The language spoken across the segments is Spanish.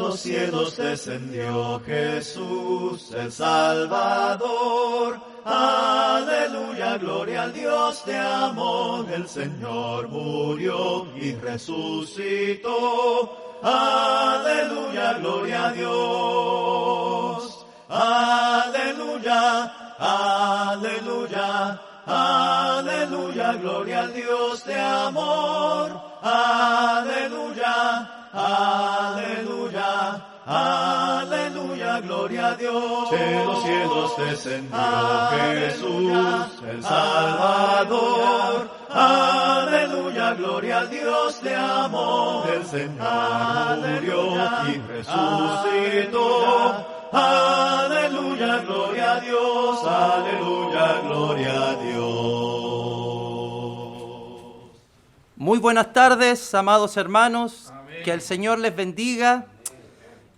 los cielos descendió Jesús el Salvador. Aleluya, gloria al Dios de amor. El Señor murió y resucitó. Aleluya, gloria a Dios. Aleluya, aleluya, aleluya, gloria al Dios de amor. Aleluya, aleluya, aleluya, gloria a Dios. De los cielos descendió Jesús el Salvador. Aleluya, gloria al Dios de amor. El Señor murió y resucitó. Aleluya, gloria a Dios. Aleluya, gloria a Dios. Muy buenas tardes, amados hermanos. Amén. Que el Señor les bendiga.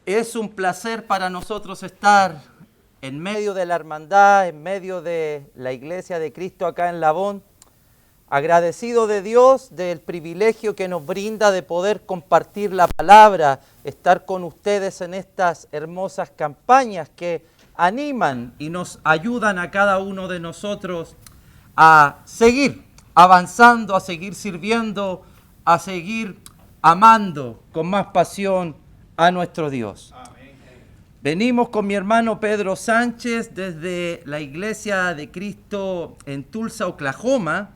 Es un placer para nosotros estar en medio de la hermandad, en medio de la Iglesia de Cristo acá en Labón. Agradecido de Dios del privilegio que nos brinda de poder compartir la palabra, estar con ustedes en estas hermosas campañas que animan y nos ayudan a cada uno de nosotros a seguir avanzando, a seguir sirviendo, a seguir amando con más pasión a nuestro Dios. Amén. Venimos con mi hermano Pedro Sánchez desde la Iglesia de Cristo en Tulsa, Oklahoma,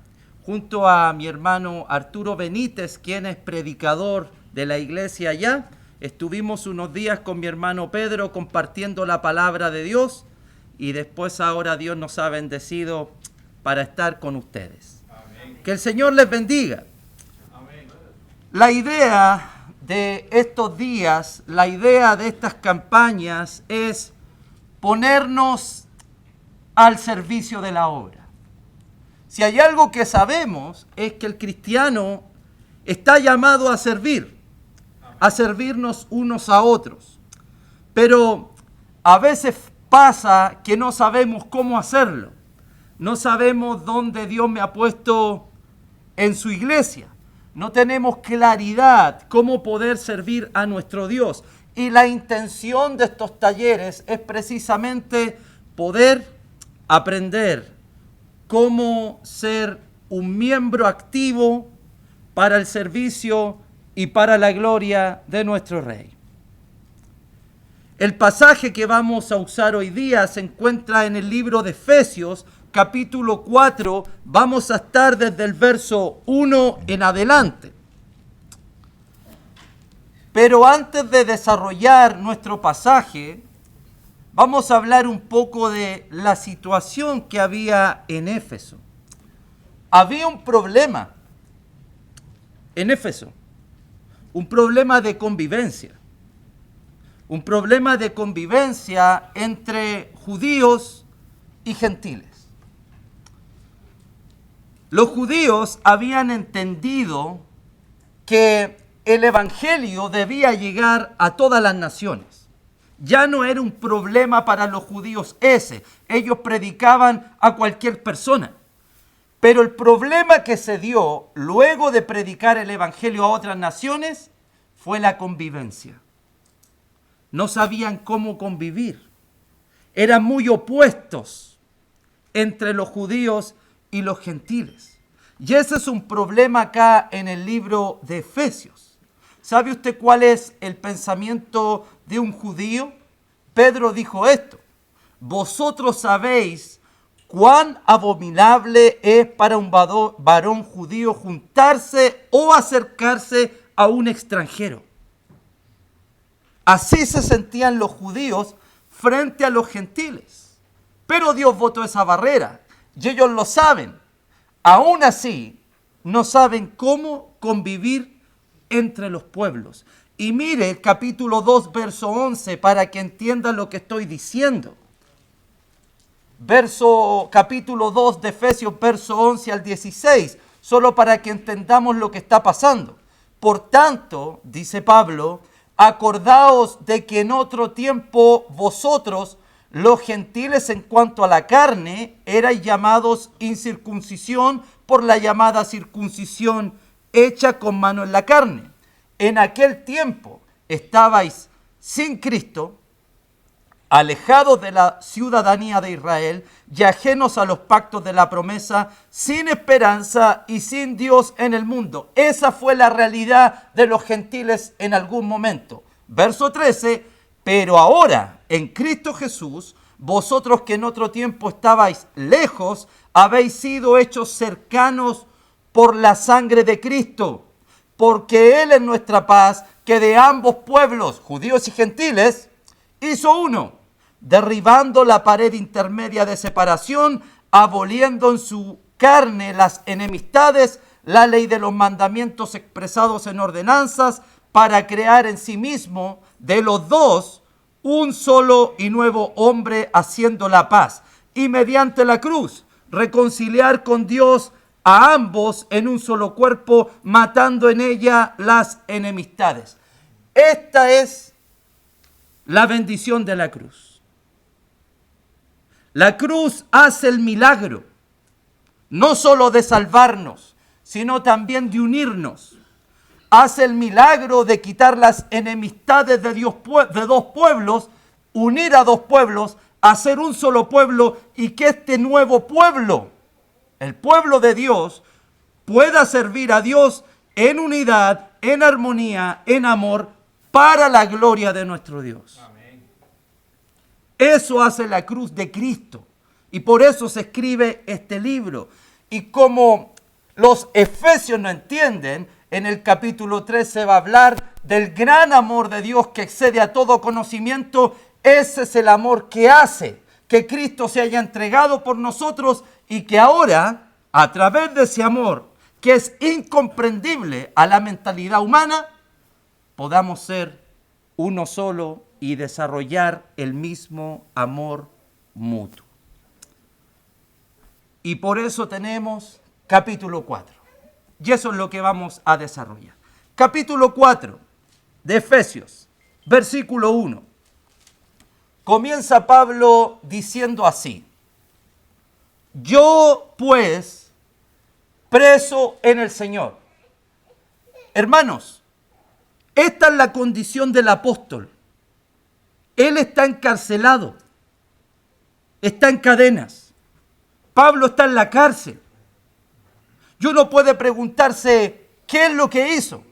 junto a mi hermano Arturo Benítez, quien es predicador de la iglesia allá. Estuvimos unos días con mi hermano Pedro compartiendo la palabra de Dios y después ahora Dios nos ha bendecido para estar con ustedes. Amén. Que el Señor les bendiga. Amén. La idea de estos días, la idea de estas campañas es ponernos al servicio de la obra. Si hay algo que sabemos es que el cristiano está llamado a servirnos unos a otros. Pero a veces pasa que no sabemos cómo hacerlo. No sabemos dónde Dios me ha puesto en su iglesia. No tenemos claridad cómo poder servir a nuestro Dios. Y la intención de estos talleres es precisamente poder aprender cómo ser un miembro activo para el servicio y para la gloria de nuestro Rey. El pasaje que vamos a usar hoy día se encuentra en el libro de Efesios, capítulo 4. Vamos a estar desde el verso 1 en adelante. Pero antes de desarrollar nuestro pasaje, vamos a hablar un poco de la situación que había en Éfeso. Había un problema en Éfeso, un problema de convivencia. Un problema de convivencia entre judíos y gentiles. Los judíos habían entendido que el evangelio debía llegar a todas las naciones. Ya no era un problema para los judíos ese. Ellos predicaban a cualquier persona. Pero el problema que se dio luego de predicar el evangelio a otras naciones fue la convivencia. No sabían cómo convivir. Eran muy opuestos entre los judíos y los gentiles. Y ese es un problema acá en el libro de Efesios. ¿Sabe usted cuál es el pensamiento de un judío? Pedro dijo esto: vosotros sabéis cuán abominable es para un varón judío juntarse o acercarse a un extranjero. Así se sentían los judíos frente a los gentiles. Pero Dios botó esa barrera y ellos lo saben. Aún así, no saben cómo convivir entre los pueblos. Y mire el capítulo 2, verso 11, para que entiendan lo que estoy diciendo. Capítulo 2 de Efesios, verso 11 al 16, solo para que entendamos lo que está pasando. Por tanto, dice Pablo, acordaos de que en otro tiempo vosotros, los gentiles en cuanto a la carne, erais llamados incircuncisión por la llamada circuncisión hecha con mano en la carne. En aquel tiempo estabais sin Cristo, alejados de la ciudadanía de Israel y ajenos a los pactos de la promesa, sin esperanza y sin Dios en el mundo. Esa fue la realidad de los gentiles en algún momento. Verso 13, pero ahora en Cristo Jesús, vosotros que en otro tiempo estabais lejos, habéis sido hechos cercanos por la sangre de Cristo, porque Él es nuestra paz, que de ambos pueblos, judíos y gentiles, hizo uno, derribando la pared intermedia de separación, aboliendo en su carne las enemistades, la ley de los mandamientos expresados en ordenanzas, para crear en sí mismo de los dos un solo y nuevo hombre, haciendo la paz, y mediante la cruz reconciliar con Dios a ambos en un solo cuerpo, matando en ella las enemistades. Esta es la bendición de la cruz. La cruz hace el milagro, no solo de salvarnos, sino también de unirnos. Hace el milagro de quitar las enemistades de dos pueblos, unir a dos pueblos, hacer un solo pueblo, y que este nuevo pueblo, el pueblo de Dios, pueda servir a Dios en unidad, en armonía, en amor, para la gloria de nuestro Dios. Amén. Eso hace la cruz de Cristo. Y por eso se escribe este libro. Y como los efesios no entienden, en el capítulo 3 se va a hablar del gran amor de Dios que excede a todo conocimiento. Ese es el amor que hace que Cristo se haya entregado por nosotros, y que ahora, a través de ese amor que es incomprendible a la mentalidad humana, podamos ser uno solo y desarrollar el mismo amor mutuo. Y por eso tenemos capítulo 4. Y eso es lo que vamos a desarrollar. Capítulo 4 de Efesios, versículo 1. Comienza Pablo diciendo así: yo pues, preso en el Señor. Hermanos, esta es la condición del apóstol. Él está encarcelado, está en cadenas. Pablo está en la cárcel. Y uno puede preguntarse, ¿qué es lo que hizo?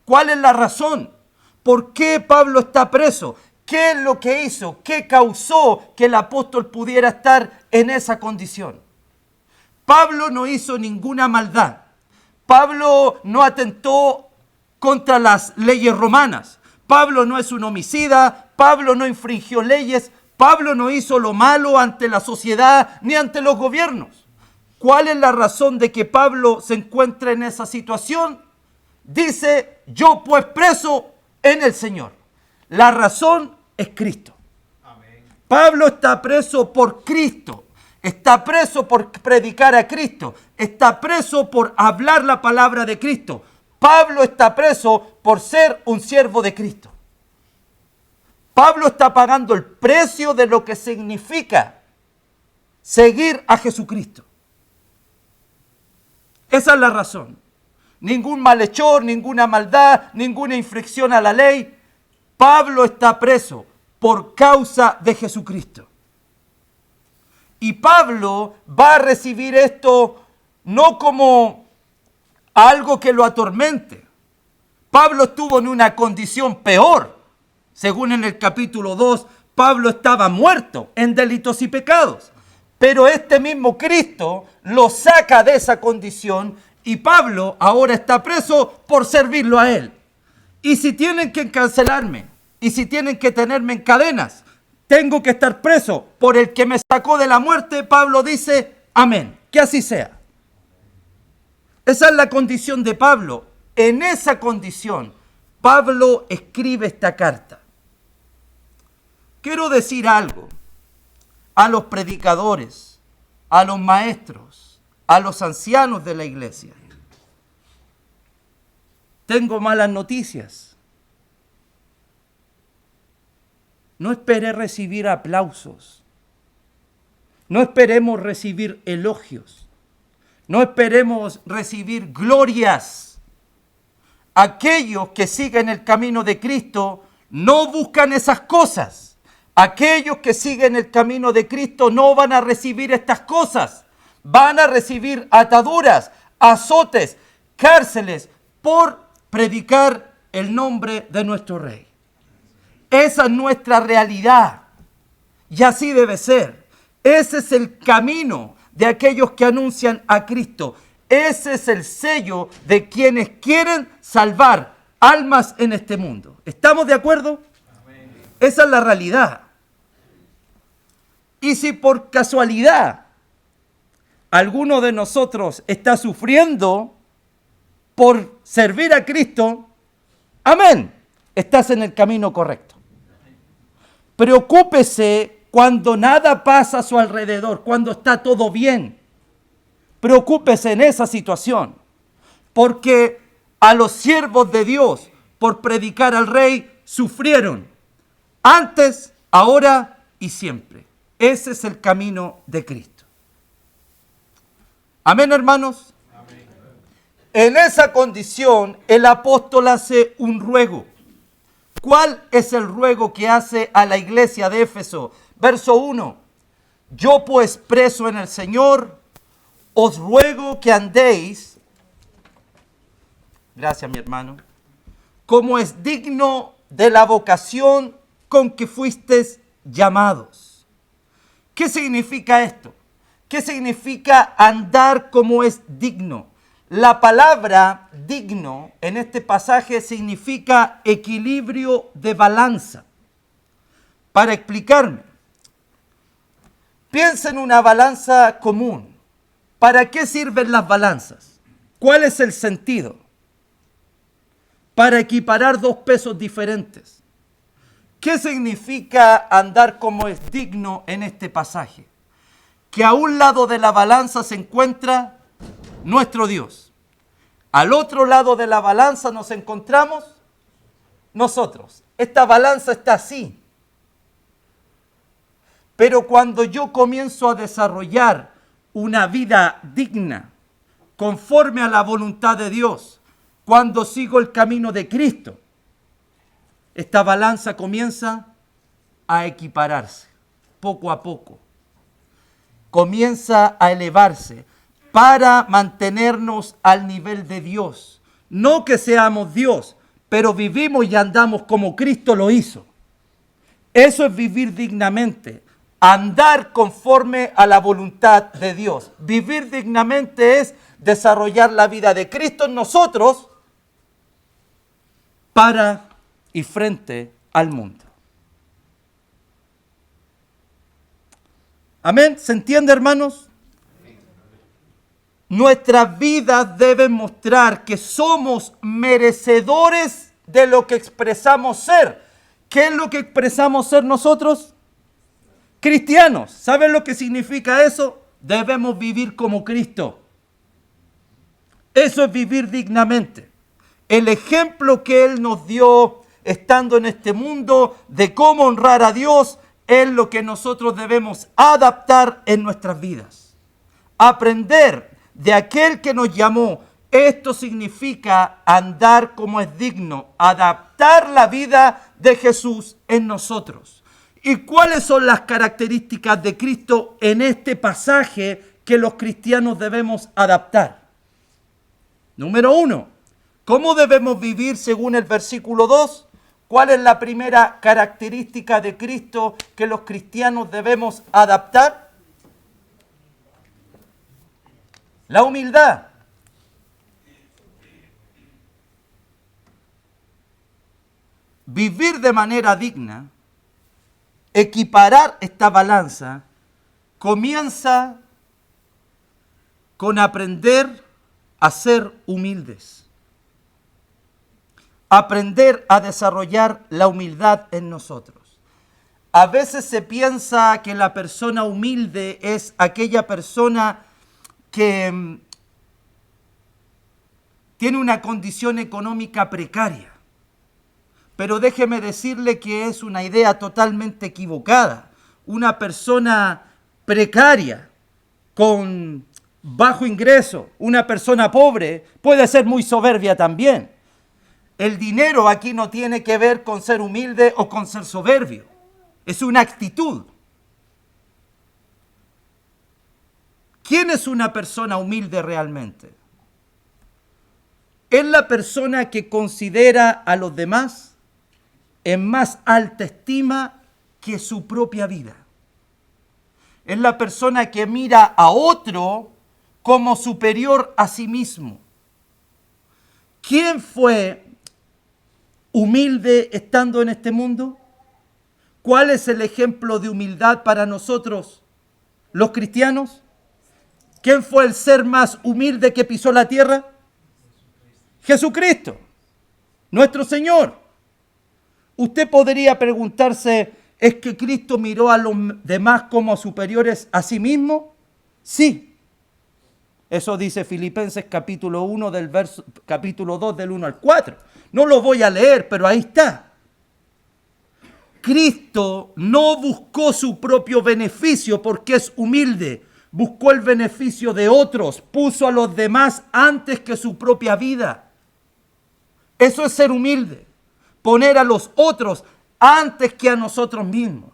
¿Cuál es la razón? ¿Por qué Pablo está preso? ¿Qué es lo que hizo? ¿Qué causó que el apóstol pudiera estar en esa condición? Pablo no hizo ninguna maldad. Pablo no atentó contra las leyes romanas. Pablo no es un homicida. Pablo no infringió leyes. Pablo no hizo lo malo ante la sociedad ni ante los gobiernos. ¿Cuál es la razón de que Pablo se encuentra en esa situación? Dice, yo pues preso en el Señor. La razón es Cristo. Amén. Pablo está preso por Cristo. Está preso por predicar a Cristo. Está preso por hablar la palabra de Cristo. Pablo está preso por ser un siervo de Cristo. Pablo está pagando el precio de lo que significa seguir a Jesucristo. Esa es la razón. Ningún malhechor, ninguna maldad, ninguna infracción a la ley. Pablo está preso por causa de Jesucristo. Y Pablo va a recibir esto no como algo que lo atormente. Pablo estuvo en una condición peor. Según en el capítulo 2, Pablo estaba muerto en delitos y pecados. Pero este mismo Cristo lo saca de esa condición, y Pablo ahora está preso por servirlo a Él. Y si tienen que encarcelarme, y si tienen que tenerme en cadenas, tengo que estar preso por el que me sacó de la muerte. Pablo dice, amén, que así sea. Esa es la condición de Pablo. En esa condición, Pablo escribe esta carta. Quiero decir algo a los predicadores, a los maestros, a los ancianos de la iglesia. Tengo malas noticias. No esperé recibir aplausos. No esperemos recibir elogios. No esperemos recibir glorias. Aquellos que siguen el camino de Cristo no buscan esas cosas. Aquellos que siguen el camino de Cristo no van a recibir estas cosas. Van a recibir ataduras, azotes, cárceles por predicar el nombre de nuestro Rey. Esa es nuestra realidad. Y así debe ser. Ese es el camino de aquellos que anuncian a Cristo. Ese es el sello de quienes quieren salvar almas en este mundo. ¿Estamos de acuerdo? Amén. Esa es la realidad. Y si por casualidad alguno de nosotros está sufriendo por servir a Cristo, amén, estás en el camino correcto. Preocúpese cuando nada pasa a su alrededor, cuando está todo bien. Preocúpese en esa situación, porque a los siervos de Dios por predicar al Rey sufrieron antes, ahora y siempre. Ese es el camino de Cristo. Amén, hermanos. Amén. En esa condición el apóstol hace un ruego. ¿Cuál es el ruego que hace a la iglesia de Éfeso? Verso 1. Yo pues preso en el Señor, os ruego que andéis, gracias mi hermano, como es digno de la vocación con que fuisteis llamados. ¿Qué significa esto? ¿Qué significa andar como es digno? La palabra digno en este pasaje significa equilibrio de balanza. Para explicarme, piensa en una balanza común. ¿Para qué sirven las balanzas? ¿Cuál es el sentido? Para equiparar dos pesos diferentes. ¿Qué significa andar como es digno en este pasaje? Que a un lado de la balanza se encuentra nuestro Dios. Al otro lado de la balanza nos encontramos nosotros. Esta balanza está así. Pero cuando yo comienzo a desarrollar una vida digna, conforme a la voluntad de Dios, cuando sigo el camino de Cristo, esta balanza comienza a equipararse, poco a poco. Comienza a elevarse para mantenernos al nivel de Dios. No que seamos Dios, pero vivimos y andamos como Cristo lo hizo. Eso es vivir dignamente. Andar conforme a la voluntad de Dios. Vivir dignamente es desarrollar la vida de Cristo en nosotros para y frente al mundo. Amén. ¿Se entiende, hermanos? Nuestras vidas deben mostrar que somos merecedores de lo que expresamos ser. ¿Qué es lo que expresamos ser nosotros? Cristianos. ¿Saben lo que significa eso? Debemos vivir como Cristo. Eso es vivir dignamente. El ejemplo que Él nos dio estando en este mundo de cómo honrar a Dios es lo que nosotros debemos adaptar en nuestras vidas. Aprender de aquel que nos llamó. Esto significa andar como es digno, adaptar la vida de Jesús en nosotros. ¿Y cuáles son las características de Cristo en este pasaje que los cristianos debemos adaptar? Número 1, ¿cómo debemos vivir según el versículo 2? ¿Cuál es la primera característica de Cristo que los cristianos debemos adaptar? La humildad. Vivir de manera digna, equiparar esta balanza, comienza con aprender a ser humildes. Aprender a desarrollar la humildad en nosotros. A veces se piensa que la persona humilde es aquella persona que tiene una condición económica precaria. Pero déjeme decirle que es una idea totalmente equivocada. Una persona precaria, con bajo ingreso, una persona pobre, puede ser muy soberbia también. El dinero aquí no tiene que ver con ser humilde o con ser soberbio. Es una actitud. ¿Quién es una persona humilde realmente? Es la persona que considera a los demás en más alta estima que su propia vida. Es la persona que mira a otro como superior a sí mismo. ¿Quién fue humilde estando en este mundo? ¿Cuál es el ejemplo de humildad para nosotros, los cristianos? ¿Quién fue el ser más humilde que pisó la tierra? Jesucristo, nuestro Señor. Usted podría preguntarse, ¿es que Cristo miró a los demás como superiores a sí mismo? Sí. Eso dice Filipenses capítulo 1 capítulo 2 del 1 al 4. No lo voy a leer, pero ahí está. Cristo no buscó su propio beneficio porque es humilde. Buscó el beneficio de otros. Puso a los demás antes que su propia vida. Eso es ser humilde. Poner a los otros antes que a nosotros mismos.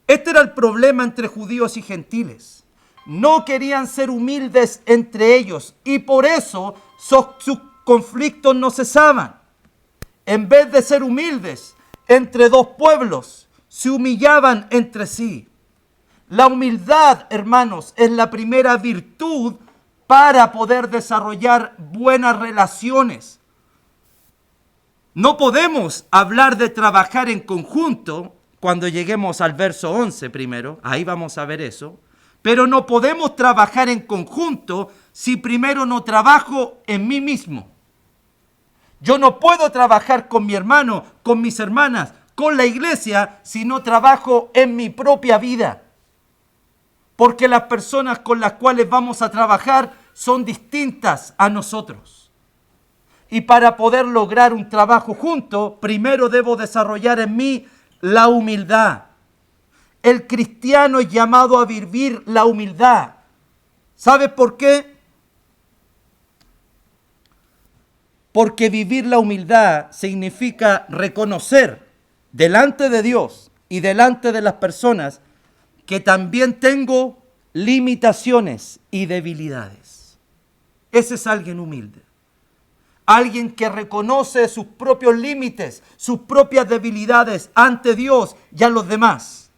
Este era el problema entre judíos y gentiles. No querían ser humildes entre ellos y por eso sus conflictos no cesaban. En vez de ser humildes entre dos pueblos, se humillaban entre sí. La humildad, hermanos, es la primera virtud para poder desarrollar buenas relaciones. No podemos hablar de trabajar en conjunto cuando lleguemos al verso 11 primero, ahí vamos a ver eso, pero no podemos trabajar en conjunto si primero no trabajo en mí mismo. Yo no puedo trabajar con mi hermano, con mis hermanas, con la iglesia, si no trabajo en mi propia vida. Porque las personas con las cuales vamos a trabajar son distintas a nosotros. Y para poder lograr un trabajo junto, primero debo desarrollar en mí la humildad. El cristiano es llamado a vivir la humildad. ¿Sabes por qué? Porque vivir la humildad significa reconocer delante de Dios y delante de las personas que también tengo limitaciones y debilidades. Ese es alguien humilde. Alguien que reconoce sus propios límites, sus propias debilidades ante Dios y a los demás.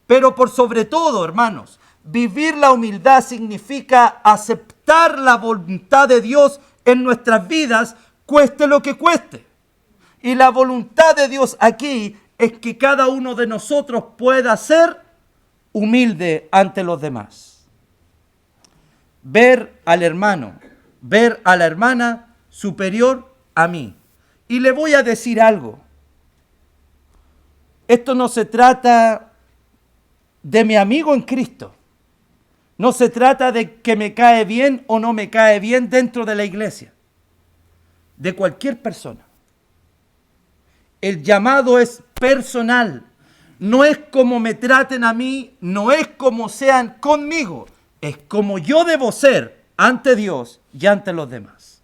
Pero por sobre todo, hermanos, vivir la humildad significa aceptar la voluntad de Dios en nuestras vidas, cueste lo que cueste. Y la voluntad de Dios aquí es que cada uno de nosotros pueda ser humilde ante los demás. Ver al hermano, ver a la hermana superior a mí. Y le voy a decir algo. Esto no se trata de mi amigo en Cristo. No se trata de que me cae bien o no me cae bien dentro de la iglesia. De cualquier persona. El llamado es personal. No es como me traten a mí, no es como sean conmigo. Es como yo debo ser ante Dios y ante los demás.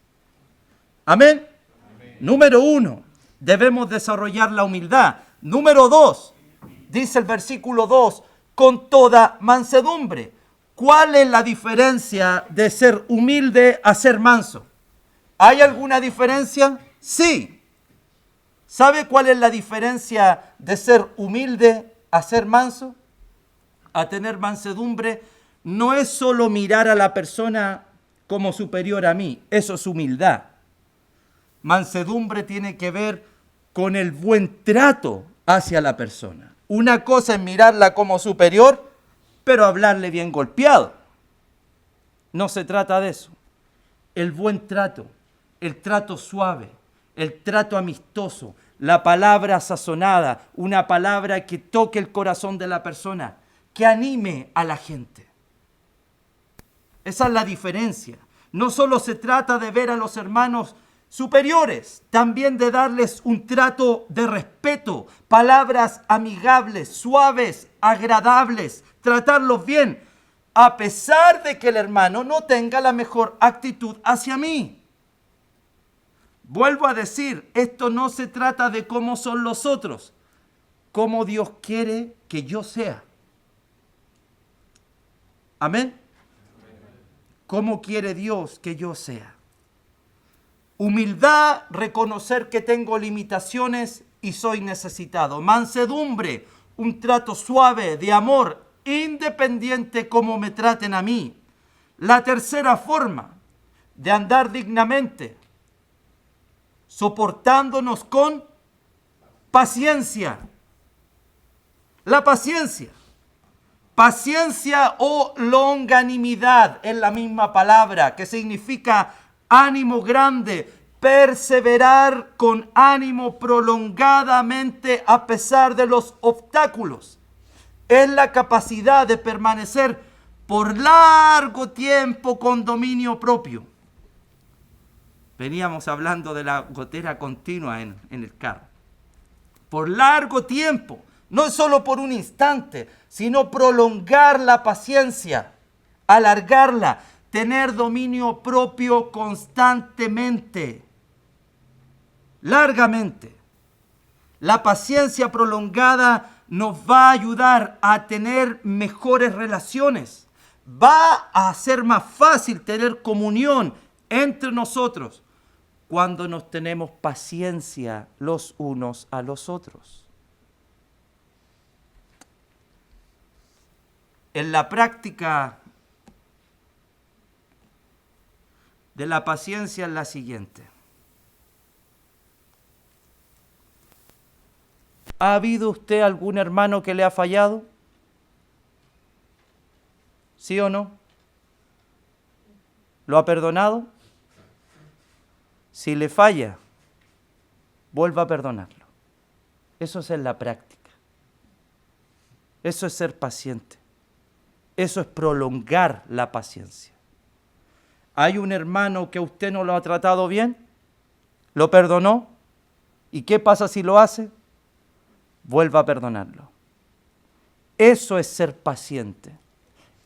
Amén. Amén. Número 1, debemos desarrollar la humildad. Número 2, dice el versículo 2, con toda mansedumbre. ¿Cuál es la diferencia de ser humilde a ser manso? ¿Hay alguna diferencia? Sí. ¿Sabe cuál es la diferencia de ser humilde a ser manso? A tener mansedumbre no es solo mirar a la persona como superior a mí, eso es humildad. Mansedumbre tiene que ver con el buen trato hacia la persona. Una cosa es mirarla como superior, pero hablarle bien golpeado. No se trata de eso. El buen trato, el trato suave, el trato amistoso, la palabra sazonada, una palabra que toque el corazón de la persona, que anime a la gente. Esa es la diferencia. No solo se trata de ver a los hermanos superiores, también de darles un trato de respeto, palabras amigables, suaves, agradables, tratarlos bien, a pesar de que el hermano no tenga la mejor actitud hacia mí. Vuelvo a decir, esto no se trata de cómo son los otros, cómo Dios quiere que yo sea. Amén. ¿Cómo quiere Dios que yo sea? Humildad, reconocer que tengo limitaciones y soy necesitado. Mansedumbre, un trato suave, de amor, independiente como me traten a mí. La tercera forma de andar dignamente, soportándonos con paciencia. La paciencia. Paciencia o longanimidad es la misma palabra, que significa ánimo grande, perseverar con ánimo prolongadamente a pesar de los obstáculos. Es la capacidad de permanecer por largo tiempo con dominio propio. Veníamos hablando de la gotera continua en el carro. Por largo tiempo, no solo por un instante, sino prolongar la paciencia, alargarla, tener dominio propio constantemente, largamente. La paciencia prolongada nos va a ayudar a tener mejores relaciones. Va a ser más fácil tener comunión entre nosotros cuando nos tenemos paciencia los unos a los otros. En la práctica de la paciencia es la siguiente. ¿Ha habido usted algún hermano que le ha fallado? ¿Sí o no? ¿Lo ha perdonado? Si le falla, vuelva a perdonarlo. Eso es en la práctica. Eso es ser paciente. Eso es prolongar la paciencia. ¿Hay un hermano que usted no lo ha tratado bien? ¿Lo perdonó? ¿Y qué pasa si lo hace? Vuelva a perdonarlo. Eso es ser paciente.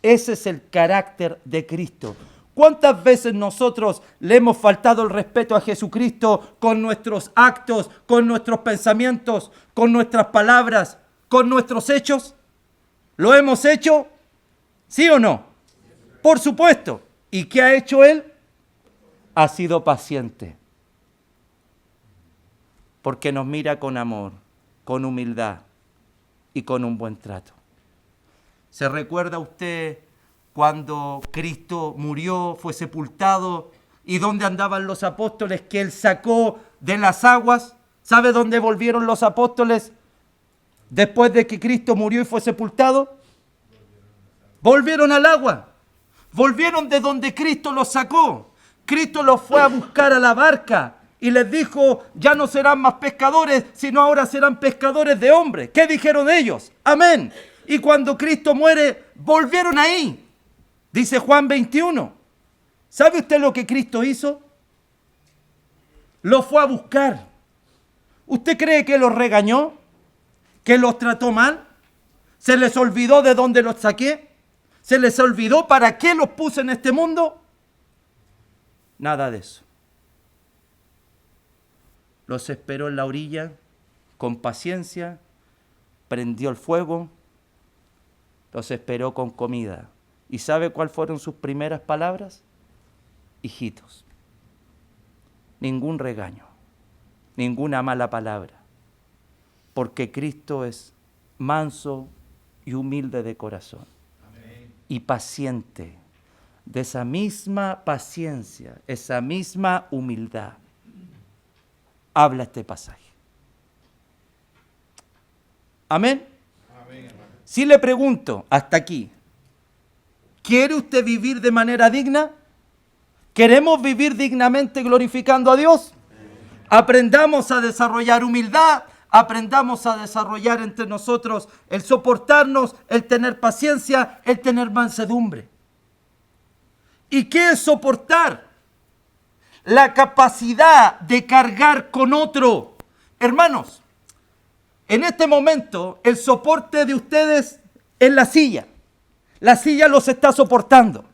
Ese es el carácter de Cristo. ¿Cuántas veces nosotros le hemos faltado el respeto a Jesucristo con nuestros actos, con nuestros pensamientos, con nuestras palabras, con nuestros hechos? ¿Lo hemos hecho? ¿Sí o no? Por supuesto. ¿Y qué ha hecho Él? Ha sido paciente. Porque nos mira con amor, con humildad y con un buen trato. ¿Se recuerda usted cuando Cristo murió, fue sepultado y dónde andaban los apóstoles que Él sacó de las aguas? ¿Sabe dónde volvieron los apóstoles después de que Cristo murió y fue sepultado? Volvieron al agua. Volvieron de donde Cristo los sacó. Cristo los fue a buscar a la barca y les dijo, ya no serán más pescadores, sino ahora serán pescadores de hombres. ¿Qué dijeron ellos? Amén. Y cuando Cristo muere, volvieron ahí. Dice Juan 21. ¿Sabe usted lo que Cristo hizo? Los fue a buscar. ¿Usted cree que los regañó? ¿Que los trató mal? ¿Se les olvidó de dónde los saqué? ¿Se les olvidó para qué los puse en este mundo? Nada de eso. Los esperó en la orilla con paciencia, prendió el fuego, los esperó con comida. ¿Y sabe cuáles fueron sus primeras palabras? Hijitos. Ningún regaño, ninguna mala palabra, porque Cristo es manso y humilde de corazón. Amén. Y paciente. De esa misma paciencia, esa misma humildad, habla este pasaje. Amén. Amén. Si le pregunto hasta aquí, ¿quiere usted vivir de manera digna? ¿Queremos vivir dignamente glorificando a Dios? Aprendamos a desarrollar humildad, aprendamos a desarrollar entre nosotros el soportarnos, el tener paciencia, el tener mansedumbre. ¿Y qué es soportar? La capacidad de cargar con otro. Hermanos, en este momento el soporte de ustedes es la silla. La silla los está soportando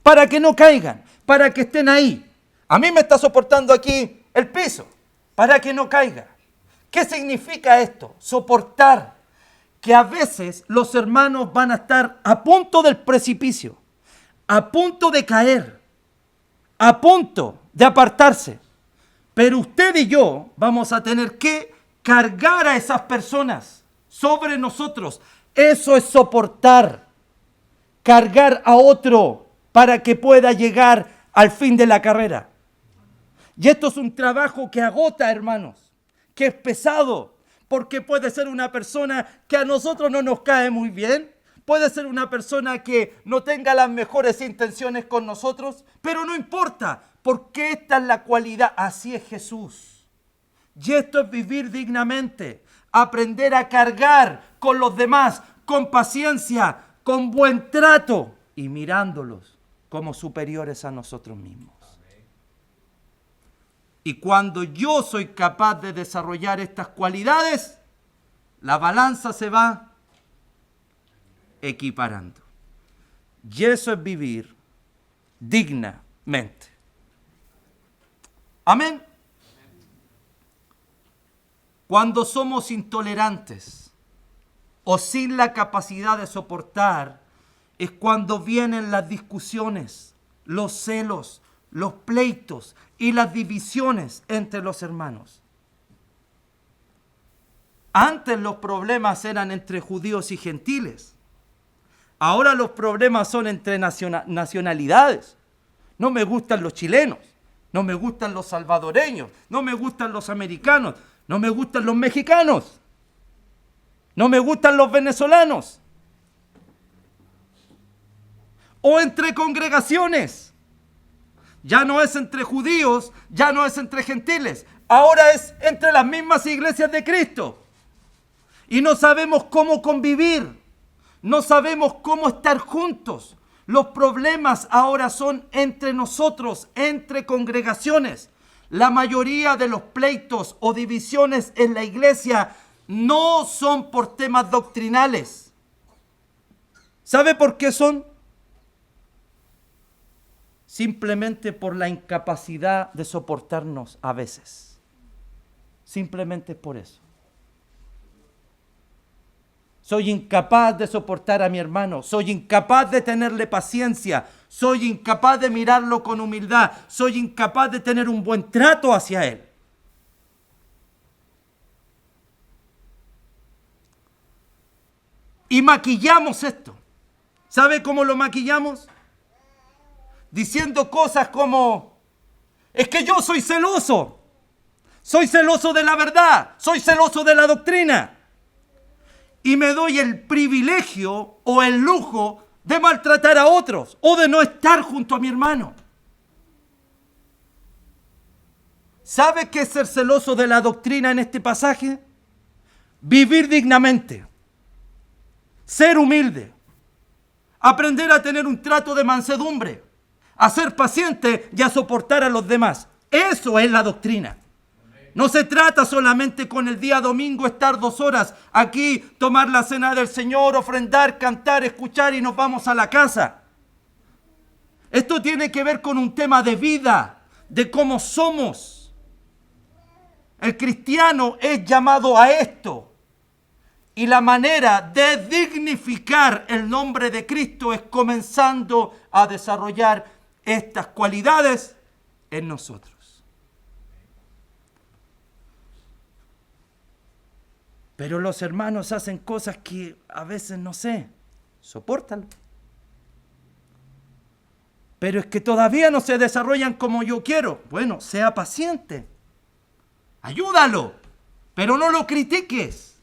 para que no caigan, para que estén ahí. A mí me está soportando aquí el piso para que no caiga. ¿Qué significa esto? Soportar. Que a veces los hermanos van a estar a punto del precipicio, a punto de caer, a punto de apartarse. Pero usted y yo vamos a tener que cargar a esas personas sobre nosotros. Eso es soportar. Cargar a otro para que pueda llegar al fin de la carrera. Y esto es un trabajo que agota, hermanos, que es pesado, porque puede ser una persona que a nosotros no nos cae muy bien, puede ser una persona que no tenga las mejores intenciones con nosotros, pero no importa, porque esta es la cualidad, así es Jesús. Y esto es vivir dignamente, aprender a cargar con los demás, con paciencia, con buen trato y mirándolos como superiores a nosotros mismos. Y cuando yo soy capaz de desarrollar estas cualidades, la balanza se va equiparando. Y eso es vivir dignamente. Amén. Cuando somos intolerantes o sin la capacidad de soportar, es cuando vienen las discusiones, los celos, los pleitos y las divisiones entre los hermanos. Antes los problemas eran entre judíos y gentiles. Ahora los problemas son entre nacionalidades. No me gustan los chilenos, no me gustan los salvadoreños, no me gustan los americanos, no me gustan los mexicanos, no me gustan los venezolanos. O entre congregaciones. Ya no es entre judíos, ya no es entre gentiles. Ahora es entre las mismas iglesias de Cristo. Y no sabemos cómo convivir. No sabemos cómo estar juntos. Los problemas ahora son entre nosotros, entre congregaciones. La mayoría de los pleitos o divisiones en la iglesia no son por temas doctrinales. ¿Sabe por qué son? Simplemente por la incapacidad de soportarnos a veces. Simplemente por eso. Soy incapaz de soportar a mi hermano. Soy incapaz de tenerle paciencia. Soy incapaz de mirarlo con humildad. Soy incapaz de tener un buen trato hacia él. Y maquillamos esto. ¿Sabe cómo lo maquillamos? Diciendo cosas como, es que yo soy celoso de la verdad, soy celoso de la doctrina, y me doy el privilegio o el lujo de maltratar a otros o de no estar junto a mi hermano. ¿Sabe qué es ser celoso de la doctrina en este pasaje? Vivir dignamente, ser humilde, aprender a tener un trato de mansedumbre, a ser paciente y a soportar a los demás. Eso es la doctrina. No se trata solamente con el día domingo estar 2 horas aquí, tomar la cena del Señor, ofrendar, cantar, escuchar y nos vamos a la casa. Esto tiene que ver con un tema de vida, de cómo somos. El cristiano es llamado a esto. Y la manera de dignificar el nombre de Cristo es comenzando a desarrollar estas cualidades en nosotros. Pero los hermanos hacen cosas que a veces no sé, sopórtalo. Pero es que todavía no se desarrollan como yo quiero. Bueno, sea paciente. Ayúdalo, pero no lo critiques.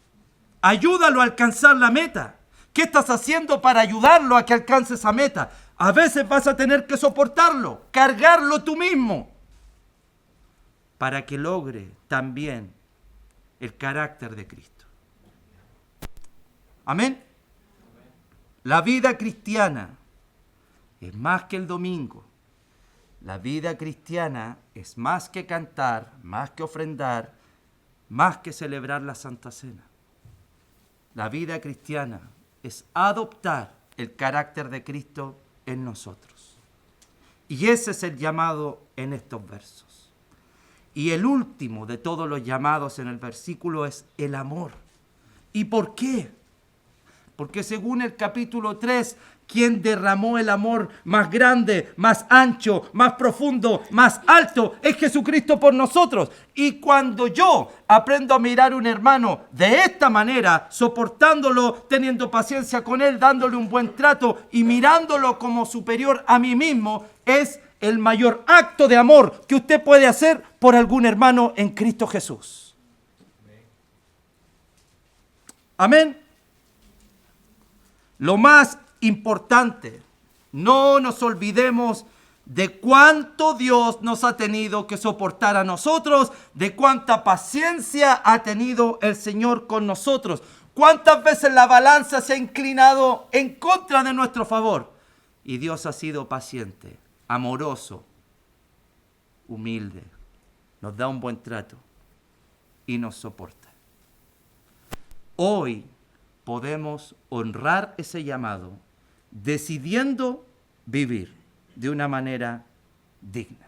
Ayúdalo a alcanzar la meta. ¿Qué estás haciendo para ayudarlo a que alcance esa meta? A veces vas a tener que soportarlo, cargarlo tú mismo, para que logre también el carácter de Cristo. Amén. La vida cristiana es más que el domingo. La vida cristiana es más que cantar, más que ofrendar, más que celebrar la Santa Cena. La vida cristiana es adoptar el carácter de Cristo en nosotros. Y ese es el llamado en estos versos. Y el último de todos los llamados en el versículo es el amor. ¿Y por qué? Porque según el capítulo 3, quien derramó el amor más grande, más ancho, más profundo, más alto, es Jesucristo por nosotros. Y cuando yo aprendo a mirar a un hermano de esta manera, soportándolo, teniendo paciencia con él, dándole un buen trato y mirándolo como superior a mí mismo, es el mayor acto de amor que usted puede hacer por algún hermano en Cristo Jesús. Amén. Lo más importante, no nos olvidemos de cuánto Dios nos ha tenido que soportar a nosotros, de cuánta paciencia ha tenido el Señor con nosotros, cuántas veces la balanza se ha inclinado en contra de nuestro favor. Y Dios ha sido paciente, amoroso, humilde, nos da un buen trato y nos soporta. Hoy podemos honrar ese llamado decidiendo vivir de una manera digna.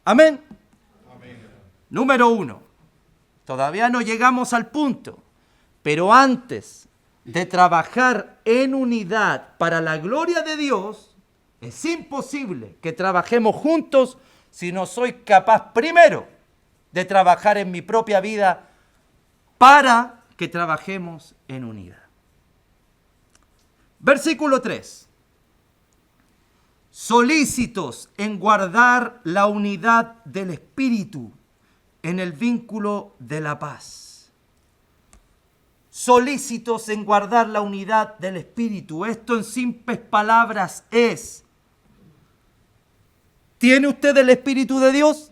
Amén. Amén. Número 1. Todavía no llegamos al punto, pero antes de trabajar en unidad para la gloria de Dios, es imposible que trabajemos juntos si no soy capaz primero de trabajar en mi propia vida para que trabajemos en unidad. Versículo 3. Solícitos en guardar la unidad del Espíritu en el vínculo de la paz. Solícitos en guardar la unidad del Espíritu. Esto en simples palabras es: ¿tiene usted el Espíritu de Dios?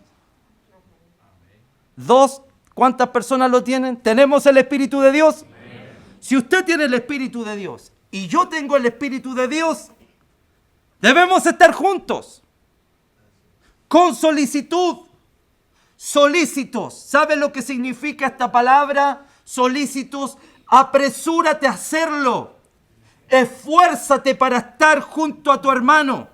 2. ¿Cuántas personas lo tienen? ¿Tenemos el Espíritu de Dios? Amén. Si usted tiene el Espíritu de Dios y yo tengo el Espíritu de Dios, debemos estar juntos, con solicitud, solícitos. ¿Sabe lo que significa esta palabra? Solícitos, apresúrate a hacerlo. Esfuérzate para estar junto a tu hermano.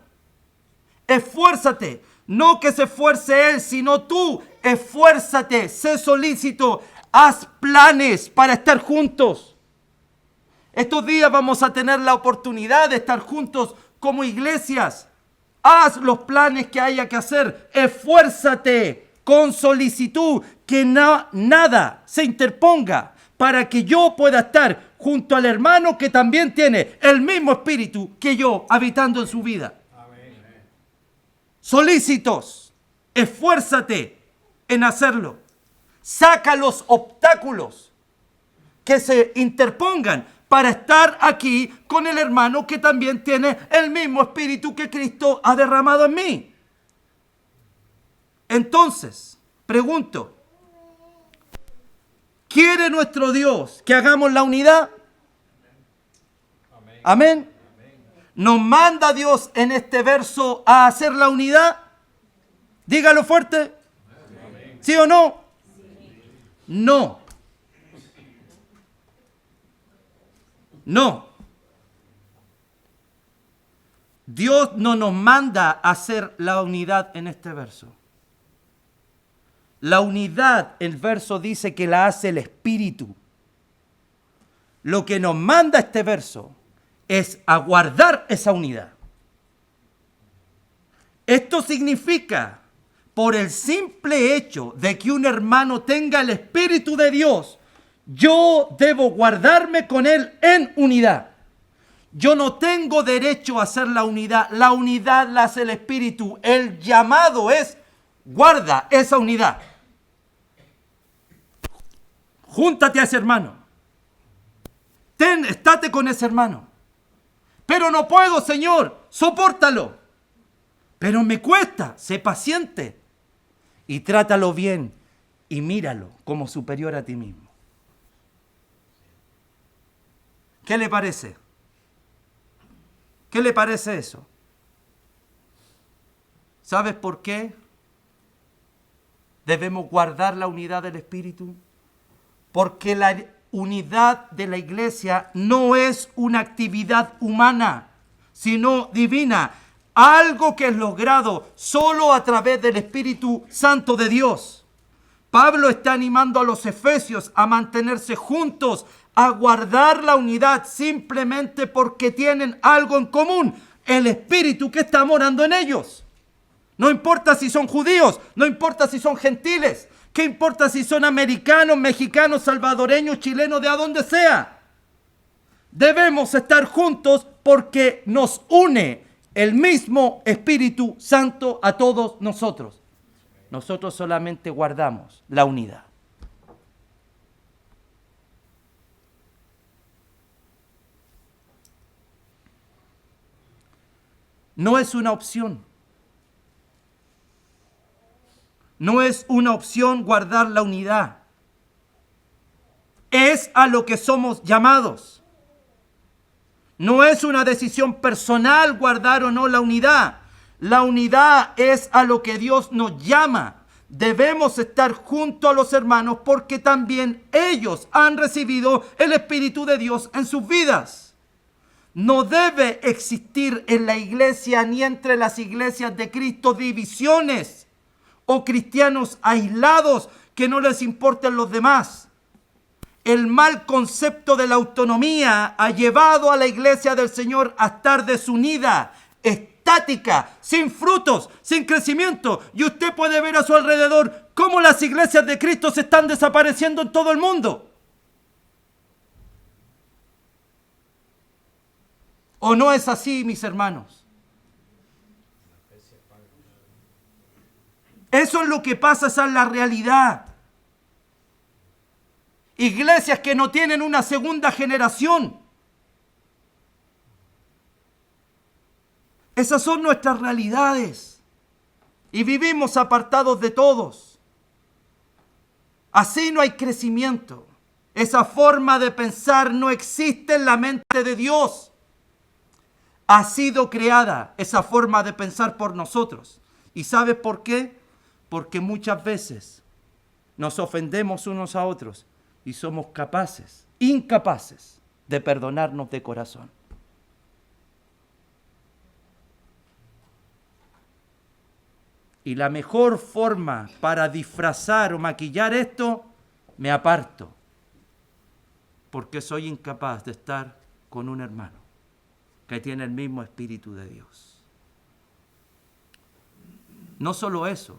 Esfuérzate. No que se esfuerce él, sino tú. Esfuérzate, sé solícito, haz planes para estar juntos. Estos días vamos a tener la oportunidad de estar juntos como iglesias. Haz los planes que haya que hacer. Esfuérzate con solicitud, que nada se interponga para que yo pueda estar junto al hermano que también tiene el mismo espíritu que yo habitando en su vida. Solícitos, esfuérzate en hacerlo. Saca los obstáculos que se interpongan para estar aquí con el hermano que también tiene el mismo espíritu que Cristo ha derramado en mí. Entonces, pregunto, ¿quiere nuestro Dios que hagamos la unidad? Amén. ¿Nos manda Dios en este verso a hacer la unidad? Dígalo fuerte. ¿Sí o no? No. No. Dios no nos manda a hacer la unidad en este verso. La unidad, el verso dice que la hace el Espíritu. Lo que nos manda este verso es a guardar esa unidad. Esto significa, por el simple hecho de que un hermano tenga el Espíritu de Dios, yo debo guardarme con él en unidad. Yo no tengo derecho a hacer la unidad la hace el Espíritu. El llamado es: guarda esa unidad. Júntate a ese hermano. Estate con ese hermano. Pero no puedo, Señor, sopórtalo. Pero me cuesta, sé paciente. Y trátalo bien y míralo como superior a ti mismo. ¿Qué le parece? ¿Qué le parece eso? ¿Sabes por qué debemos guardar la unidad del Espíritu? Porque la unidad de la iglesia no es una actividad humana, sino divina. algo que es logrado solo a través del Espíritu Santo de Dios. Pablo está animando a los efesios a mantenerse juntos, a guardar la unidad simplemente porque tienen algo en común, el Espíritu que está morando en ellos. No importa si son judíos, no importa si son gentiles, ¿qué importa si son americanos, mexicanos, salvadoreños, chilenos, de a donde sea? Debemos estar juntos porque nos une el mismo Espíritu Santo a todos nosotros. Nosotros solamente guardamos la unidad. No es una opción. No es una opción guardar la unidad. Es a lo que somos llamados. No es una decisión personal guardar o no la unidad. La unidad es a lo que Dios nos llama. Debemos estar junto a los hermanos porque también ellos han recibido el Espíritu de Dios en sus vidas. No debe existir en la iglesia ni entre las iglesias de Cristo divisiones o cristianos aislados que no les importen los demás. El mal concepto de la autonomía ha llevado a la iglesia del Señor a estar desunida, estática, sin frutos, sin crecimiento. Y usted puede ver a su alrededor cómo las iglesias de Cristo se están desapareciendo en todo el mundo. ¿O no es así, mis hermanos? Eso es lo que pasa, esa es la realidad. Iglesias que no tienen una segunda generación. Esas son nuestras realidades. Y vivimos apartados de todos. Así no hay crecimiento. Esa forma de pensar no existe en la mente de Dios. Ha sido creada esa forma de pensar por nosotros. ¿Y sabes por qué? Porque muchas veces nos ofendemos unos a otros y somos incapaces de perdonarnos de corazón. Y la mejor forma para disfrazar o maquillar esto, me aparto, porque soy incapaz de estar con un hermano que tiene el mismo Espíritu de Dios. No solo eso,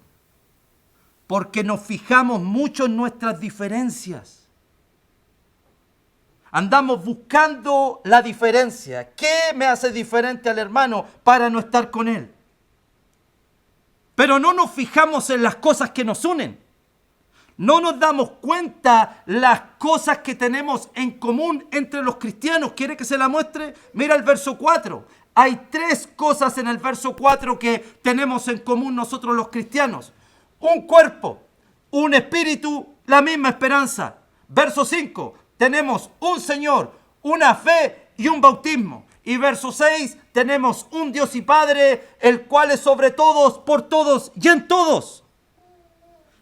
porque nos fijamos mucho en nuestras diferencias. Andamos buscando la diferencia. ¿Qué me hace diferente al hermano para no estar con él? Pero no nos fijamos en las cosas que nos unen. No nos damos cuenta las cosas que tenemos en común entre los cristianos. ¿Quiere que se la muestre? Mira el verso 4. Hay 3 cosas en el verso 4 que tenemos en común nosotros los cristianos. Un cuerpo, un espíritu, la misma esperanza. Verso 5. Tenemos un Señor, una fe y un bautismo. Y verso 6, tenemos un Dios y Padre, el cual es sobre todos, por todos y en todos.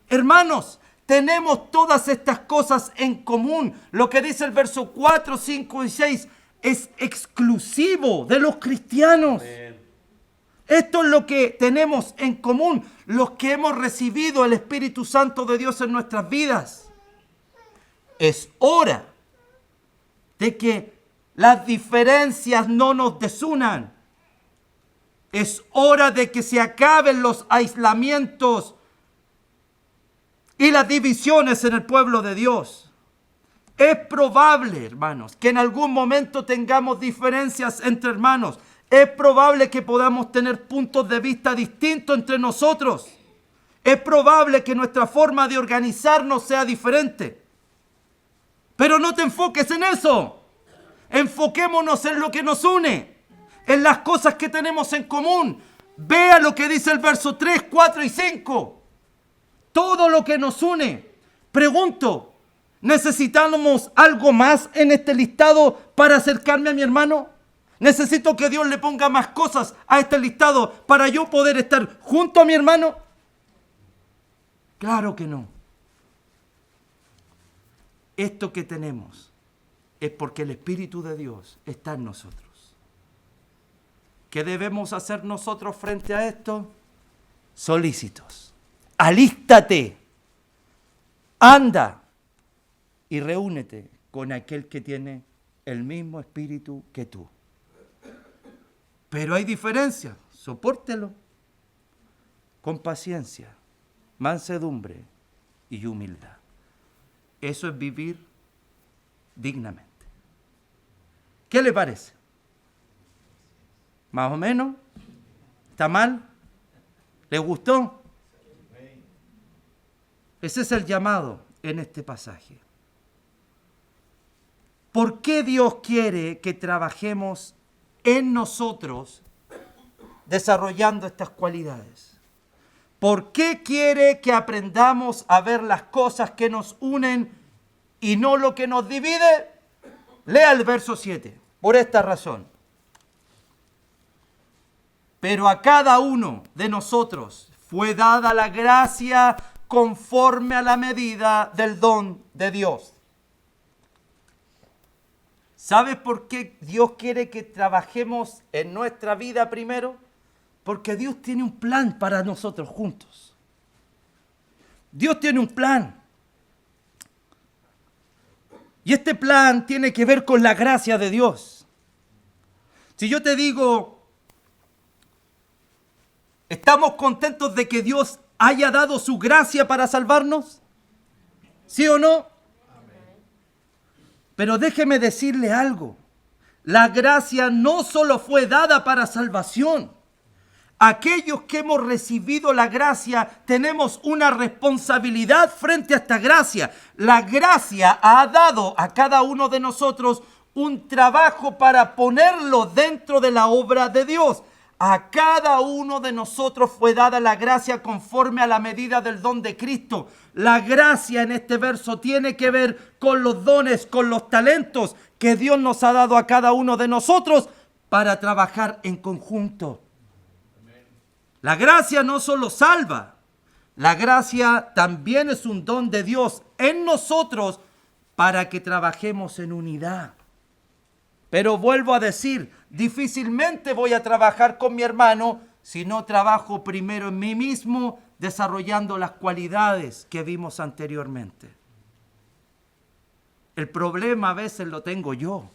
Hermanos, tenemos todas estas cosas en común. Lo que dice el verso 4, 5 y 6 es exclusivo de los cristianos. Amén. Esto es lo que tenemos en común, los que hemos recibido el Espíritu Santo de Dios en nuestras vidas. Es hora de que las diferencias no nos desunan. Es hora de que se acaben los aislamientos y las divisiones en el pueblo de Dios. Es probable, hermanos, que en algún momento tengamos diferencias entre hermanos. Es probable que podamos tener puntos de vista distintos entre nosotros. Es probable que nuestra forma de organizarnos sea diferente. Pero no te enfoques en eso. Enfoquémonos en lo que nos une, en las cosas que tenemos en común. Vea lo que dice el verso 3, 4 y 5. Todo lo que nos une. Pregunto, ¿necesitamos algo más en este listado para acercarme a mi hermano? ¿Necesito que Dios le ponga más cosas a este listado para yo poder estar junto a mi hermano? Claro que no. Esto que tenemos es porque el Espíritu de Dios está en nosotros. ¿Qué debemos hacer nosotros frente a esto? Solícitos. Alístate. Anda y reúnete con aquel que tiene el mismo espíritu que tú. Pero hay diferencias. Sopórtelo con paciencia, mansedumbre y humildad. Eso es vivir dignamente. ¿Qué le parece? ¿Más o menos? ¿Está mal? ¿Le gustó? Ese es el llamado en este pasaje. ¿Por qué Dios quiere que trabajemos en nosotros desarrollando estas cualidades? ¿Por qué quiere que aprendamos a ver las cosas que nos unen y no lo que nos divide? Lea el verso 7. Por esta razón. Pero a cada uno de nosotros fue dada la gracia conforme a la medida del don de Dios. ¿Sabes por qué Dios quiere que trabajemos en nuestra vida primero? Porque Dios tiene un plan para nosotros juntos. Dios tiene un plan. Y este plan tiene que ver con la gracia de Dios. Si yo te digo, ¿estamos contentos de que Dios haya dado su gracia para salvarnos? ¿Sí o no? Pero déjeme decirle algo. La gracia no solo fue dada para salvación. Aquellos que hemos recibido la gracia tenemos una responsabilidad frente a esta gracia. La gracia ha dado a cada uno de nosotros un trabajo para ponerlo dentro de la obra de Dios. A cada uno de nosotros fue dada la gracia conforme a la medida del don de Cristo. La gracia en este verso tiene que ver con los dones, con los talentos que Dios nos ha dado a cada uno de nosotros para trabajar en conjunto. La gracia no solo salva, la gracia también es un don de Dios en nosotros para que trabajemos en unidad. Pero vuelvo a decir, difícilmente voy a trabajar con mi hermano si no trabajo primero en mí mismo, desarrollando las cualidades que vimos anteriormente. El problema a veces lo tengo yo,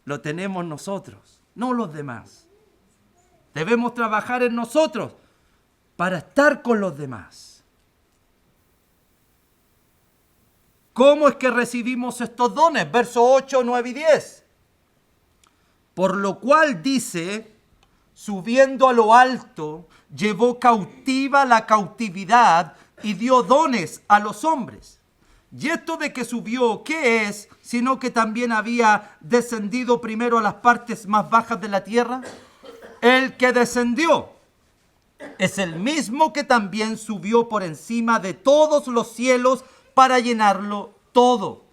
lo tenemos nosotros, no los demás. Debemos trabajar en nosotros para estar con los demás. ¿Cómo es que recibimos estos dones? Versos 8, 9 y 10. Por lo cual dice, subiendo a lo alto, llevó cautiva la cautividad y dio dones a los hombres. Y esto de que subió, ¿qué es? Sino que también había descendido primero a las partes más bajas de la tierra. El que descendió es el mismo que también subió por encima de todos los cielos para llenarlo todo.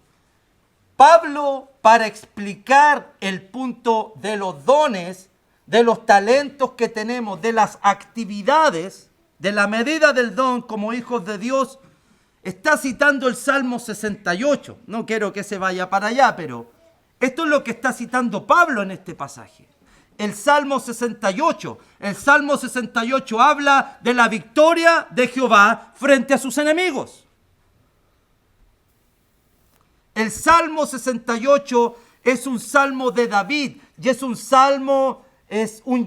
Pablo, para explicar el punto de los dones, de los talentos que tenemos, de las actividades, de la medida del don como hijos de Dios, está citando el Salmo 68. No quiero que se vaya para allá, pero esto es lo que está citando Pablo en este pasaje. El Salmo 68. El Salmo 68 habla de la victoria de Jehová frente a sus enemigos. El Salmo 68 es un salmo de David y es un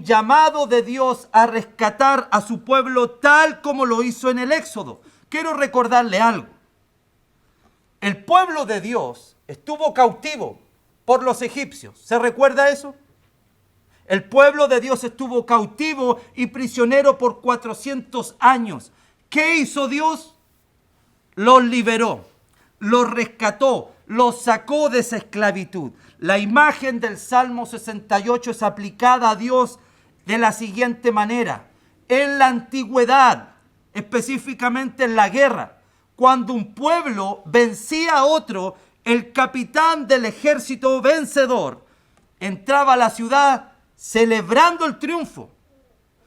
llamado de Dios a rescatar a su pueblo tal como lo hizo en el Éxodo. Quiero recordarle algo. El pueblo de Dios estuvo cautivo por los egipcios. ¿Se recuerda eso? El pueblo de Dios estuvo cautivo y prisionero por 400 años. ¿Qué hizo Dios? Los liberó, los rescató, los sacó de esa esclavitud. La imagen del Salmo 68 es aplicada a Dios de la siguiente manera. En la antigüedad, específicamente en la guerra, cuando un pueblo vencía a otro, el capitán del ejército vencedor entraba a la ciudad celebrando el triunfo.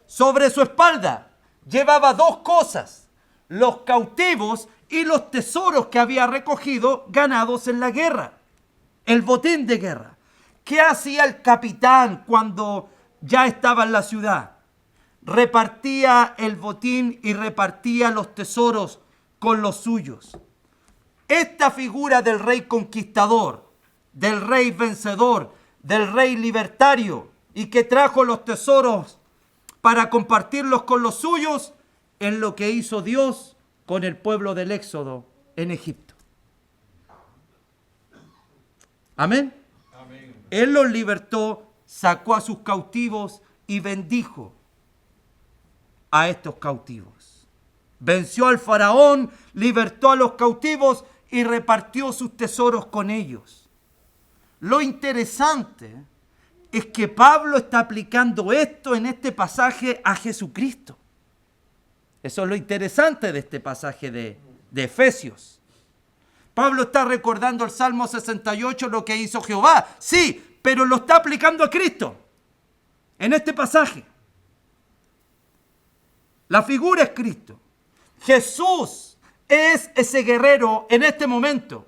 Sobre su espalda llevaba dos cosas: los cautivos y los tesoros que había recogido ganados en la guerra, el botín de guerra. ¿Qué hacía el capitán cuando ya estaba en la ciudad. Repartía el botín y repartía los tesoros con los suyos. Esta figura del rey conquistador, del rey vencedor, del rey libertario y que trajo los tesoros para compartirlos con los suyos, es lo que hizo Dios con el pueblo del Éxodo en Egipto. Amén. Él los libertó, sacó a sus cautivos y bendijo a estos cautivos. Venció al faraón, libertó a los cautivos y repartió sus tesoros con ellos. Lo interesante es que Pablo está aplicando esto en este pasaje a Jesucristo. Eso es lo interesante de este pasaje de Efesios. Pablo está recordando el Salmo 68, lo que hizo Jehová. Sí, pero lo está aplicando a Cristo en este pasaje. La figura es Cristo. Jesús es ese guerrero en este momento.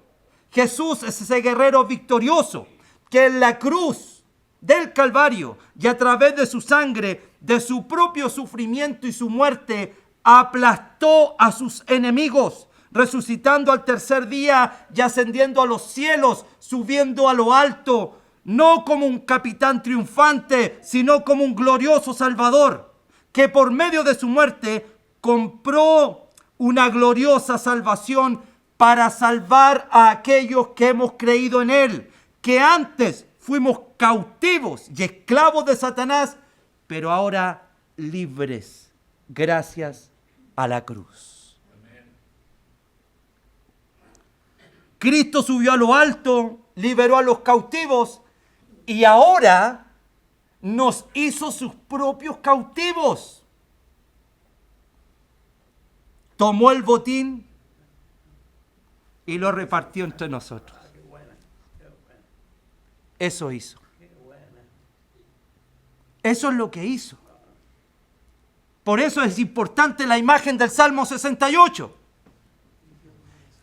Jesús es ese guerrero victorioso que en la cruz del Calvario y a través de su sangre, de su propio sufrimiento y su muerte, aplastó a sus enemigos, resucitando al tercer día y ascendiendo a los cielos, subiendo a lo alto, no como un capitán triunfante, sino como un glorioso Salvador, que por medio de su muerte compró una gloriosa salvación para salvar a aquellos que hemos creído en Él, que antes fuimos cautivos y esclavos de Satanás, pero ahora libres, gracias a la cruz. Cristo subió a lo alto, liberó a los cautivos y ahora nos hizo sus propios cautivos. Tomó el botín y lo repartió entre nosotros. Eso hizo. Eso es lo que hizo. Por eso es importante la imagen del Salmo 68.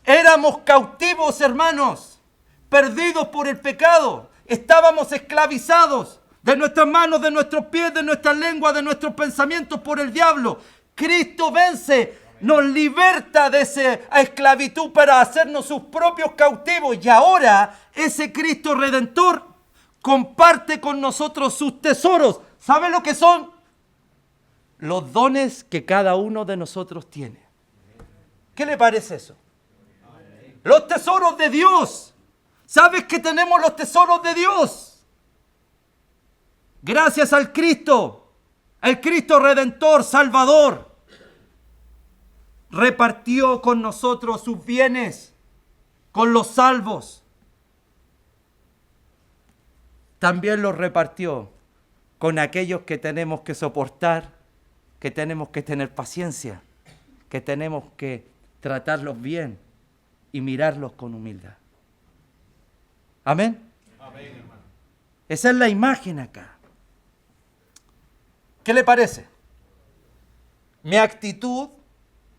Éramos cautivos, hermanos, perdidos por el pecado. Estábamos esclavizados de nuestras manos, de nuestros pies, de nuestras lenguas, de nuestros pensamientos por el diablo. Cristo vence, nos liberta de esa esclavitud para hacernos sus propios cautivos. Y ahora ese Cristo Redentor comparte con nosotros sus tesoros. ¿Sabe lo que son? Los dones que cada uno de nosotros tiene. ¿Qué le parece eso? Los tesoros de Dios. ¿Sabes que tenemos los tesoros de Dios? Gracias al Cristo, el Cristo Redentor, Salvador, repartió con nosotros sus bienes, con los salvos. También los repartió con aquellos que tenemos que soportar, que tenemos que tener paciencia, que tenemos que tratarlos bien y mirarlos con humildad. Amén. Amén, hermano. Esa es la imagen acá. ¿Qué le parece? Mi actitud,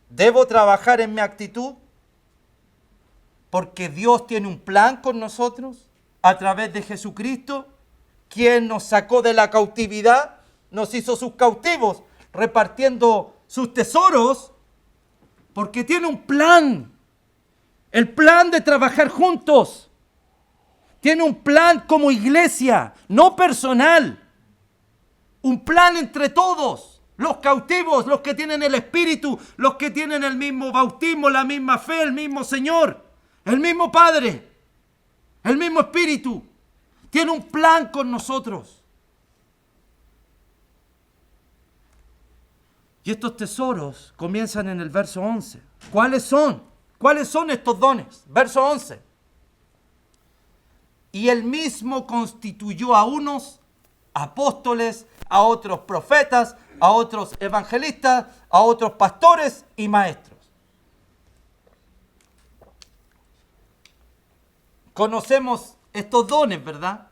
debo trabajar en mi actitud, porque Dios tiene un plan con nosotros a través de Jesucristo, quien nos sacó de la cautividad, nos hizo sus cautivos, repartiendo sus tesoros, porque tiene un plan. El plan de trabajar juntos. Tiene un plan como iglesia, no personal. Un plan entre todos. Los cautivos, los que tienen el Espíritu, los que tienen el mismo bautismo, la misma fe, el mismo Señor, el mismo Padre, el mismo Espíritu. Tiene un plan con nosotros. Y estos tesoros comienzan en el verso 11. ¿Cuáles son? ¿Cuáles son estos dones? Verso 11. Y él mismo constituyó a unos apóstoles, a otros profetas, a otros evangelistas, a otros pastores y maestros. Conocemos estos dones, ¿verdad?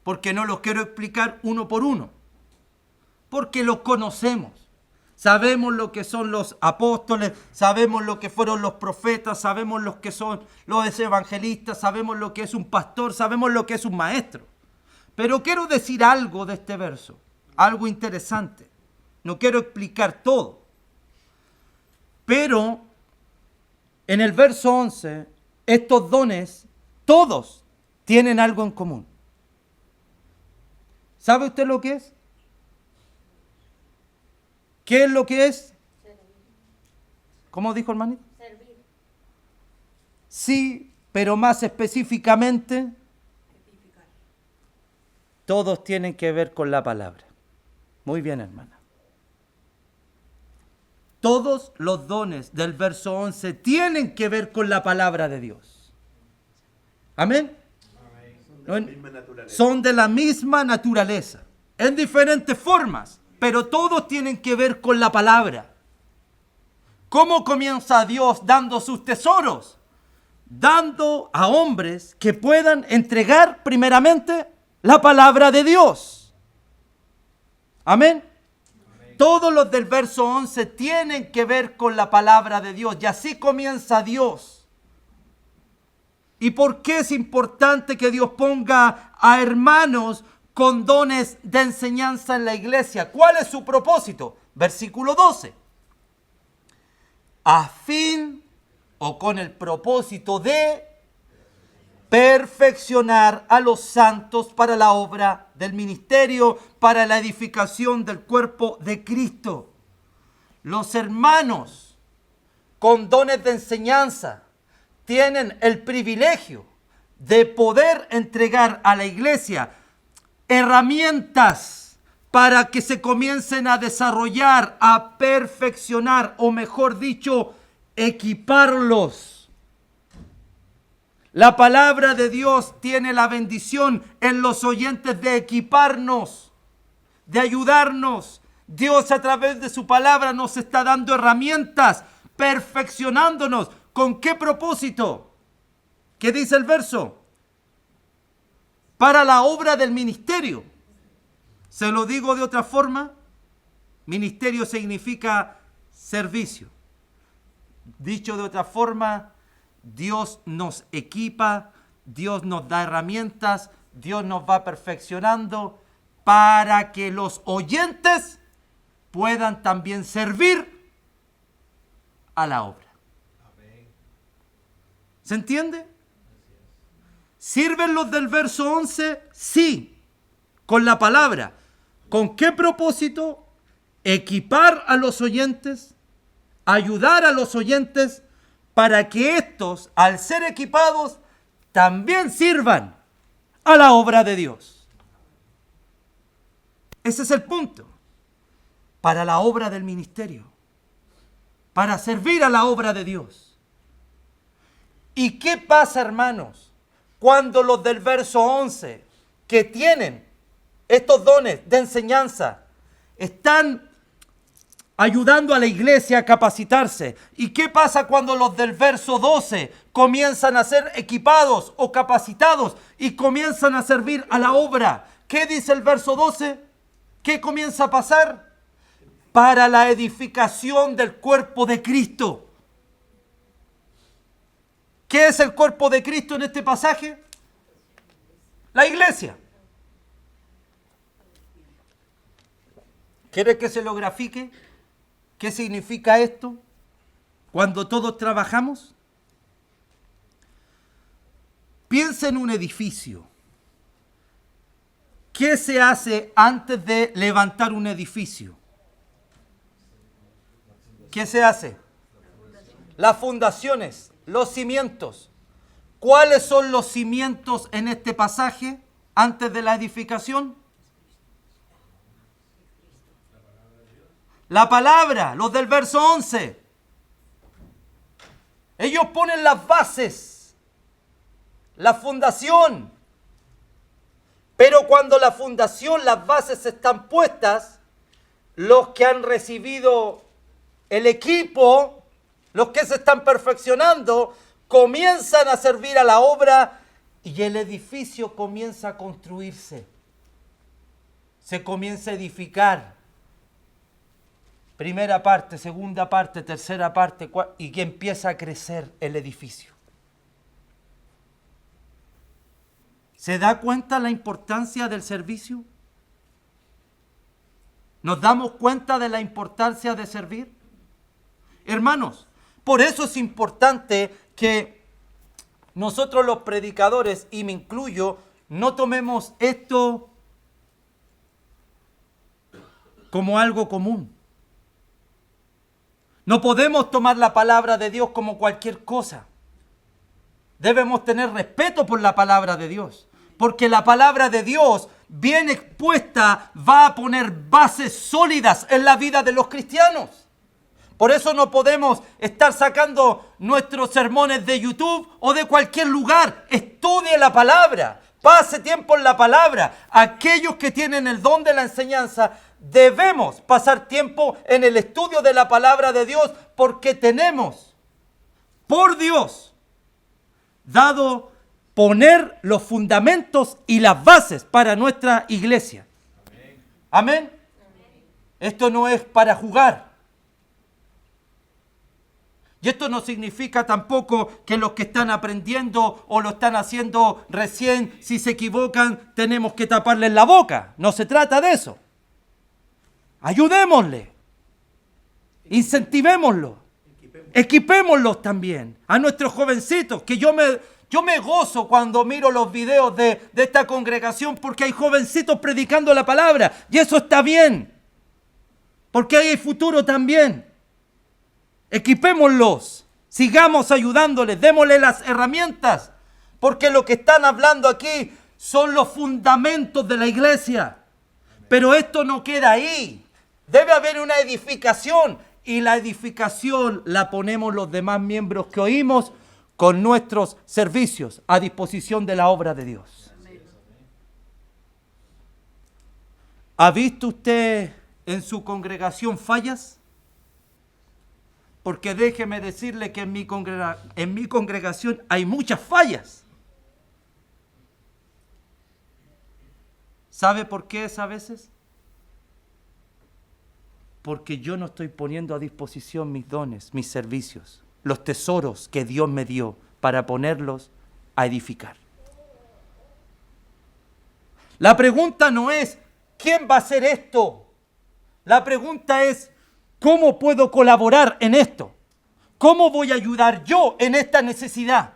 Porque no los quiero explicar uno por uno. Porque los conocemos. Sabemos lo que son los apóstoles, sabemos lo que fueron los profetas, sabemos lo que son los evangelistas, sabemos lo que es un pastor, sabemos lo que es un maestro. Pero quiero decir algo de este verso, algo interesante. No quiero explicar todo. Pero en el verso 11, estos dones, todos tienen algo en común. ¿Sabe usted lo que es? ¿Qué es lo que es? ¿Cómo dijo, hermanito? Servir. Sí, pero más específicamente, todos tienen que ver con la palabra. Muy bien, hermana. Todos los dones del verso 11 tienen que ver con la palabra de Dios. Amén. Son de la misma naturaleza, en diferentes formas, pero todos tienen que ver con la palabra. ¿Cómo comienza Dios dando sus tesoros? Dando a hombres que puedan entregar primeramente la palabra de Dios. Amén. Todos los del verso 11 tienen que ver con la palabra de Dios y así comienza Dios. ¿Y por qué es importante que Dios ponga a hermanos con dones de enseñanza en la iglesia? ¿Cuál es su propósito? Versículo 12. A fin o con el propósito de perfeccionar a los santos para la obra del ministerio, para la edificación del cuerpo de Cristo. Los hermanos con dones de enseñanza tienen el privilegio de poder entregar a la iglesia herramientas para que se comiencen a desarrollar, a perfeccionar, o mejor dicho, equiparlos. La palabra de Dios tiene la bendición en los oyentes de equiparnos, de ayudarnos. Dios a través de su palabra nos está dando herramientas, perfeccionándonos. ¿Con qué propósito? ¿Qué dice el verso? Para la obra del ministerio. Se lo digo de otra forma. Ministerio significa servicio. Dicho de otra forma, Dios nos equipa, Dios nos da herramientas, Dios nos va perfeccionando para que los oyentes puedan también servir a la obra. ¿Se entiende? ¿Sirven los del verso 11? Sí, con la palabra. ¿Con qué propósito? Equipar a los oyentes, ayudar a los oyentes para que estos, al ser equipados, también sirvan a la obra de Dios. Ese es el punto. Para la obra del ministerio. Para servir a la obra de Dios. ¿Y qué pasa, hermanos, cuando los del verso 11, que tienen estos dones de enseñanza, están ayudando a la iglesia a capacitarse? ¿Y qué pasa cuando los del verso 12 comienzan a ser equipados o capacitados y comienzan a servir a la obra? ¿Qué dice el verso 12? ¿Qué comienza a pasar? Para la edificación del cuerpo de Cristo. ¿Qué es el cuerpo de Cristo en este pasaje? La iglesia. ¿Quiere que se lo grafique? ¿Qué significa esto? Cuando todos trabajamos. Piensa en un edificio. ¿Qué se hace antes de levantar un edificio? ¿Qué se hace? Las fundaciones, los cimientos. ¿Cuáles son los cimientos en este pasaje antes de la edificación? La palabra, los del verso 11. Ellos ponen las bases, la fundación. Pero cuando la fundación, las bases están puestas, los que han recibido el equipo, los que se están perfeccionando, comienzan a servir a la obra y el edificio comienza a construirse. Se comienza a edificar. Primera parte, segunda parte, tercera parte, y que empieza a crecer el edificio. ¿Se da cuenta la importancia del servicio? ¿Nos damos cuenta de la importancia de servir? Hermanos, por eso es importante que nosotros los predicadores, y me incluyo, no tomemos esto como algo común. No podemos tomar la palabra de Dios como cualquier cosa. Debemos tener respeto por la palabra de Dios, porque la palabra de Dios, bien expuesta, va a poner bases sólidas en la vida de los cristianos. Por eso no podemos estar sacando nuestros sermones de YouTube o de cualquier lugar. Estudie la palabra, pase tiempo en la palabra. Aquellos que tienen el don de la enseñanza, debemos pasar tiempo en el estudio de la palabra de Dios, porque tenemos, por Dios, dado poner los fundamentos y las bases para nuestra iglesia. Amén. Esto no es para jugar. Y esto no significa tampoco que los que están aprendiendo o lo están haciendo recién, si se equivocan, tenemos que taparles la boca. No se trata de eso. Ayudémosle. Incentivémoslo. Equipémoslos también. A nuestros jovencitos, que yo me gozo cuando miro los videos de esta congregación, porque hay jovencitos predicando la palabra. Y eso está bien. Porque ahí hay futuro también. Equipémoslos, sigamos ayudándoles, démosle las herramientas, porque lo que están hablando aquí son los fundamentos de la iglesia. Pero esto no queda ahí, debe haber una edificación, y la edificación la ponemos los demás miembros que oímos con nuestros servicios a disposición de la obra de Dios. ¿Ha visto usted en su congregación fallas? Porque déjeme decirle que en mi congregación hay muchas fallas. ¿Sabe por qué es a veces? Porque yo no estoy poniendo a disposición mis dones, mis servicios, los tesoros que Dios me dio para ponerlos a edificar. La pregunta no es ¿quién va a hacer esto? La pregunta es ¿cómo puedo colaborar en esto? ¿Cómo voy a ayudar yo en esta necesidad?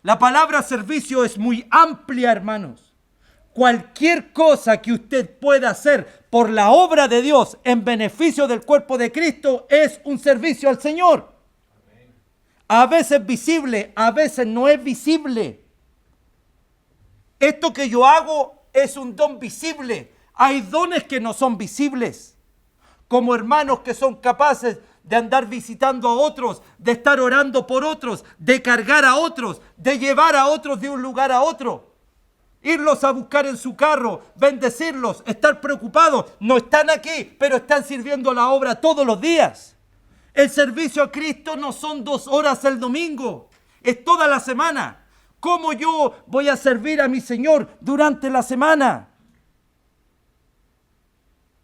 La palabra servicio es muy amplia, hermanos. Cualquier cosa que usted pueda hacer por la obra de Dios en beneficio del cuerpo de Cristo es un servicio al Señor. A veces visible, a veces no es visible. Esto que yo hago es un don visible. Hay dones que no son visibles. Como hermanos que son capaces de andar visitando a otros, de estar orando por otros, de cargar a otros, de llevar a otros de un lugar a otro, irlos a buscar en su carro, bendecirlos, estar preocupados. No están aquí, pero están sirviendo la obra todos los días. El servicio a Cristo no son 2 horas el domingo, es toda la semana. ¿Cómo yo voy a servir a mi Señor durante la semana?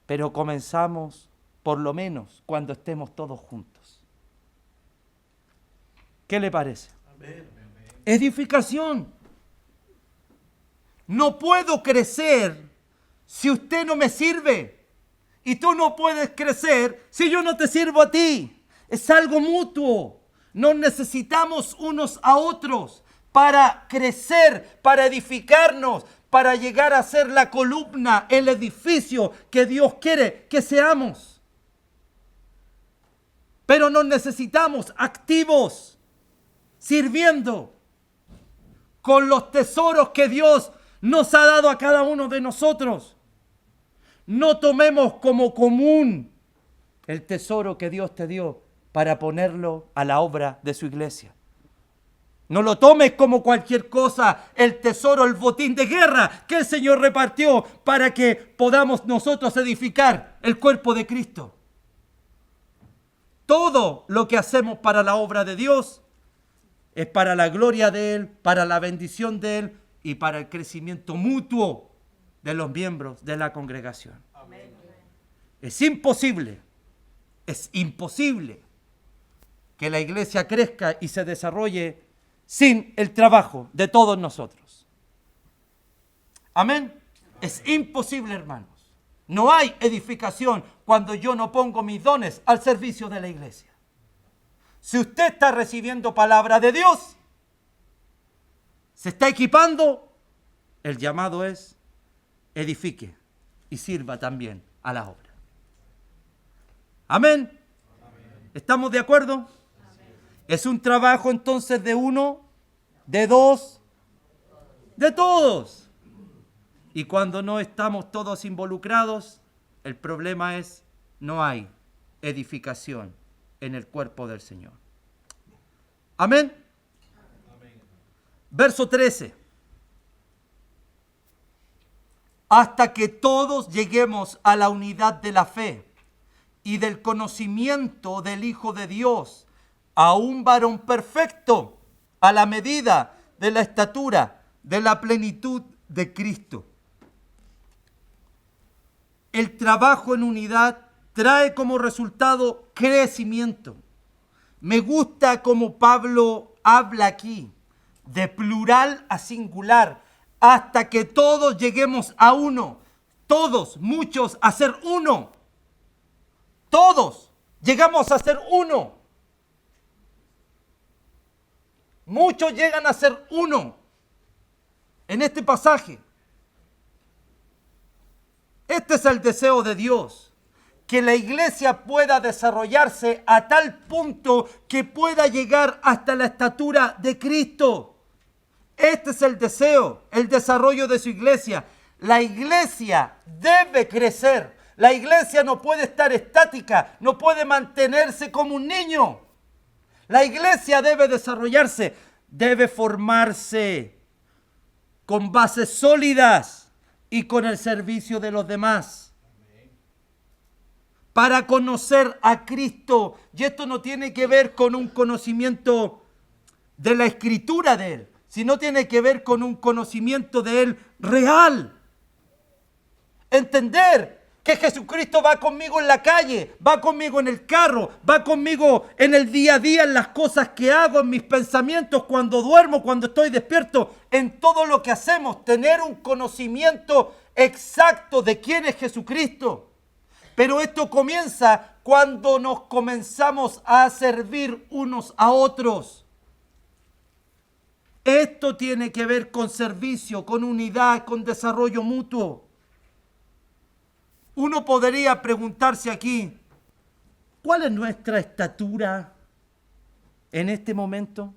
Pero comenzamos por lo menos cuando estemos todos juntos. ¿Qué le parece? Amén. Edificación. No puedo crecer si usted no me sirve. Y tú no puedes crecer si yo no te sirvo a ti. Es algo mutuo. Nos necesitamos unos a otros para crecer, para edificarnos, para llegar a ser la columna, el edificio que Dios quiere que seamos. Pero nos necesitamos activos, sirviendo con los tesoros que Dios nos ha dado a cada uno de nosotros. No tomemos como común el tesoro que Dios te dio para ponerlo a la obra de su iglesia. No lo tomes como cualquier cosa, el tesoro, el botín de guerra que el Señor repartió para que podamos nosotros edificar el cuerpo de Cristo. Todo lo que hacemos para la obra de Dios es para la gloria de Él, para la bendición de Él y para el crecimiento mutuo de los miembros de la congregación. Amén. Es imposible que la iglesia crezca y se desarrolle sin el trabajo de todos nosotros. Amén. Es imposible, hermanos. No hay edificación cuando yo no pongo mis dones al servicio de la iglesia. Si usted está recibiendo palabra de Dios, se está equipando, el llamado es edifique y sirva también a la obra. Amén. ¿Estamos de acuerdo? Es un trabajo entonces de uno, de dos, de todos. Y cuando no estamos todos involucrados, el problema es no hay edificación en el cuerpo del Señor. Amén. Verso 13. Hasta que todos lleguemos a la unidad de la fe y del conocimiento del Hijo de Dios, a un varón perfecto, a la medida de la estatura de la plenitud de Cristo. El trabajo en unidad trae como resultado crecimiento. Me gusta como Pablo habla aquí, de plural a singular, hasta que todos lleguemos a uno. Todos, muchos, a ser uno. Todos llegamos a ser uno. Muchos llegan a ser uno en este pasaje. Este es el deseo de Dios, que la iglesia pueda desarrollarse a tal punto que pueda llegar hasta la estatura de Cristo. Este es el deseo, el desarrollo de su iglesia. La iglesia debe crecer. La iglesia no puede estar estática, no puede mantenerse como un niño. La iglesia debe desarrollarse, debe formarse con bases sólidas y con el servicio de los demás. Para conocer a Cristo. Y esto no tiene que ver con un conocimiento de la escritura de Él, sino tiene que ver con un conocimiento de Él real. Entender que Jesucristo va conmigo en la calle, va conmigo en el carro, va conmigo en el día a día, en las cosas que hago, en mis pensamientos, cuando duermo, cuando estoy despierto, en todo lo que hacemos, tener un conocimiento exacto de quién es Jesucristo. Pero esto comienza cuando nos comenzamos a servir unos a otros. Esto tiene que ver con servicio, con unidad, con desarrollo mutuo. Uno podría preguntarse aquí, ¿cuál es nuestra estatura en este momento?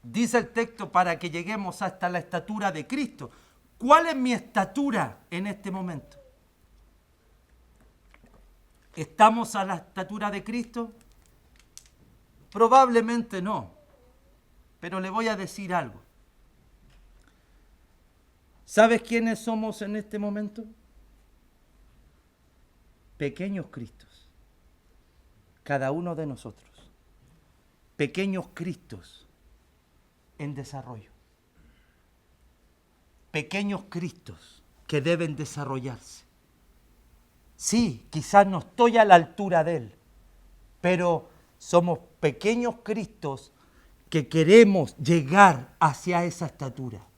Dice el texto para que lleguemos hasta la estatura de Cristo. ¿Cuál es mi estatura en este momento? ¿Estamos a la estatura de Cristo? Probablemente no, pero le voy a decir algo. ¿Sabes quiénes somos en este momento? Pequeños Cristos, cada uno de nosotros. Pequeños Cristos en desarrollo. Pequeños Cristos que deben desarrollarse. Sí, quizás no estoy a la altura de Él, pero somos pequeños Cristos que queremos llegar hacia esa estatura.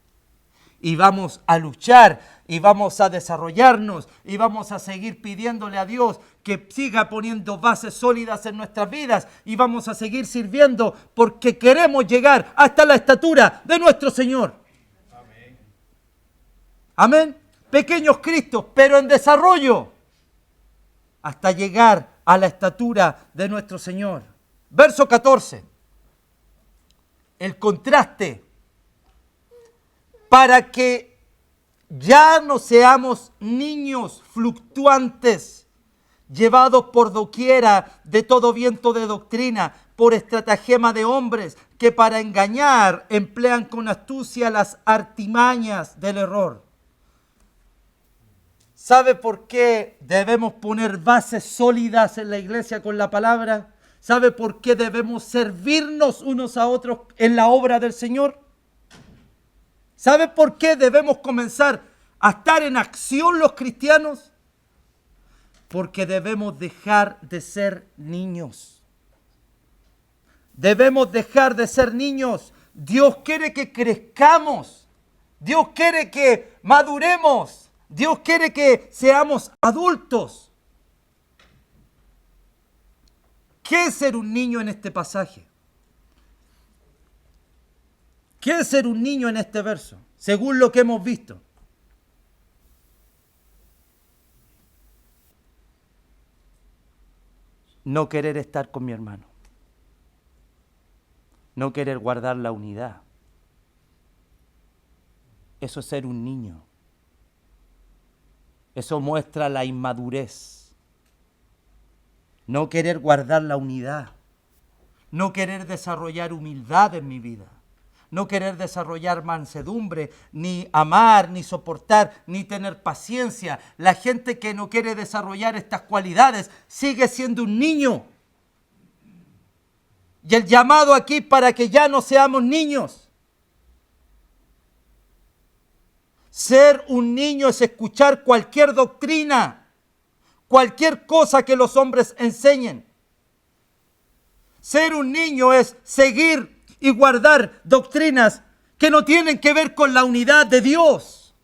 Y vamos a luchar, y vamos a desarrollarnos, y vamos a seguir pidiéndole a Dios que siga poniendo bases sólidas en nuestras vidas, y vamos a seguir sirviendo porque queremos llegar hasta la estatura de nuestro Señor. Amén. Amén. Pequeños Cristos, pero en desarrollo, hasta llegar a la estatura de nuestro Señor. Verso 14. El contraste. Para que ya no seamos niños fluctuantes, llevados por doquiera de todo viento de doctrina, por estratagema de hombres que para engañar emplean con astucia las artimañas del error. ¿Sabe por qué debemos poner bases sólidas en la iglesia con la palabra? ¿Sabe por qué debemos servirnos unos a otros en la obra del Señor? ¿Sabe por qué debemos comenzar a estar en acción los cristianos? Porque debemos dejar de ser niños. Debemos dejar de ser niños. Dios quiere que crezcamos. Dios quiere que maduremos. Dios quiere que seamos adultos. ¿Qué es ser un niño en este pasaje? ¿Qué es ser un niño en este verso? Según lo que hemos visto. No querer estar con mi hermano. No querer guardar la unidad. Eso es ser un niño. Eso muestra la inmadurez. No querer guardar la unidad. No querer desarrollar humildad en mi vida. No querer desarrollar mansedumbre, ni amar, ni soportar, ni tener paciencia. La gente que no quiere desarrollar estas cualidades sigue siendo un niño. Y el llamado aquí para que ya no seamos niños. Ser un niño es escuchar cualquier doctrina, cualquier cosa que los hombres enseñen. Ser un niño es seguir y guardar doctrinas que no tienen que ver con la unidad de Dios.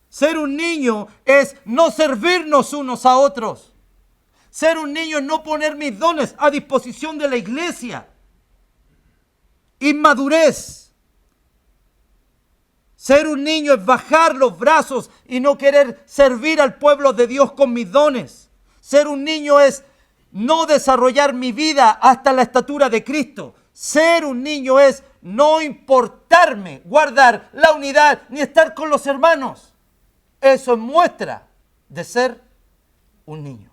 Ser un niño es no servirnos unos a otros. Ser un niño es no poner mis dones a disposición de la iglesia. Inmadurez. Ser un niño es bajar los brazos y no querer servir al pueblo de Dios con mis dones. Ser un niño es no desarrollar mi vida hasta la estatura de Cristo. Ser un niño es no importarme guardar la unidad ni estar con los hermanos. Eso es muestra de ser un niño.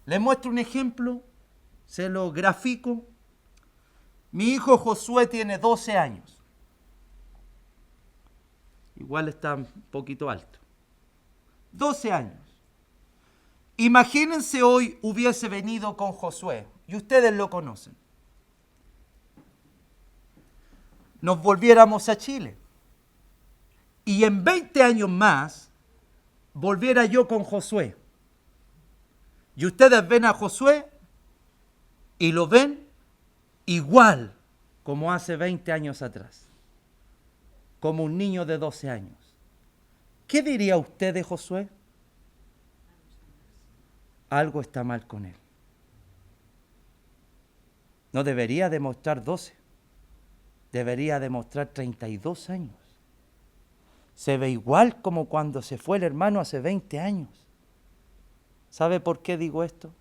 Les muestro un ejemplo, se lo grafico. Mi hijo Josué tiene 12 años. Igual está un poquito alto. 12 años. Imagínense hoy hubiese venido con Josué, y ustedes lo conocen. Nos volviéramos a Chile. Y en 20 años más, volviera yo con Josué. Y ustedes ven a Josué y lo ven igual como hace 20 años atrás. Como un niño de 12 años. ¿Qué diría usted de Josué? Algo está mal con él. No debería demostrar 12. Debería demostrar 32 años. Se ve igual como cuando se fue el hermano hace 20 años. ¿Sabe por qué digo esto?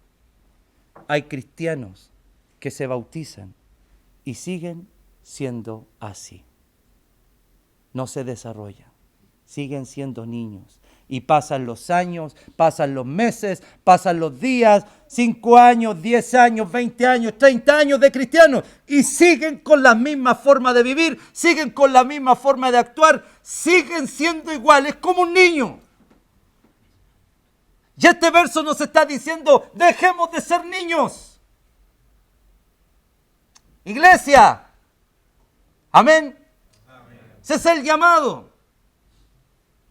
Hay cristianos que se bautizan y siguen siendo así. No se desarrollan. Siguen siendo niños. Y pasan los años, pasan los meses, pasan los días, 5 años, 10 años, 20 años, 30 años de cristianos. Y siguen con la misma forma de vivir, siguen con la misma forma de actuar, siguen siendo iguales como un niño. Y este verso nos está diciendo, dejemos de ser niños. Iglesia, amén. Ese es el llamado.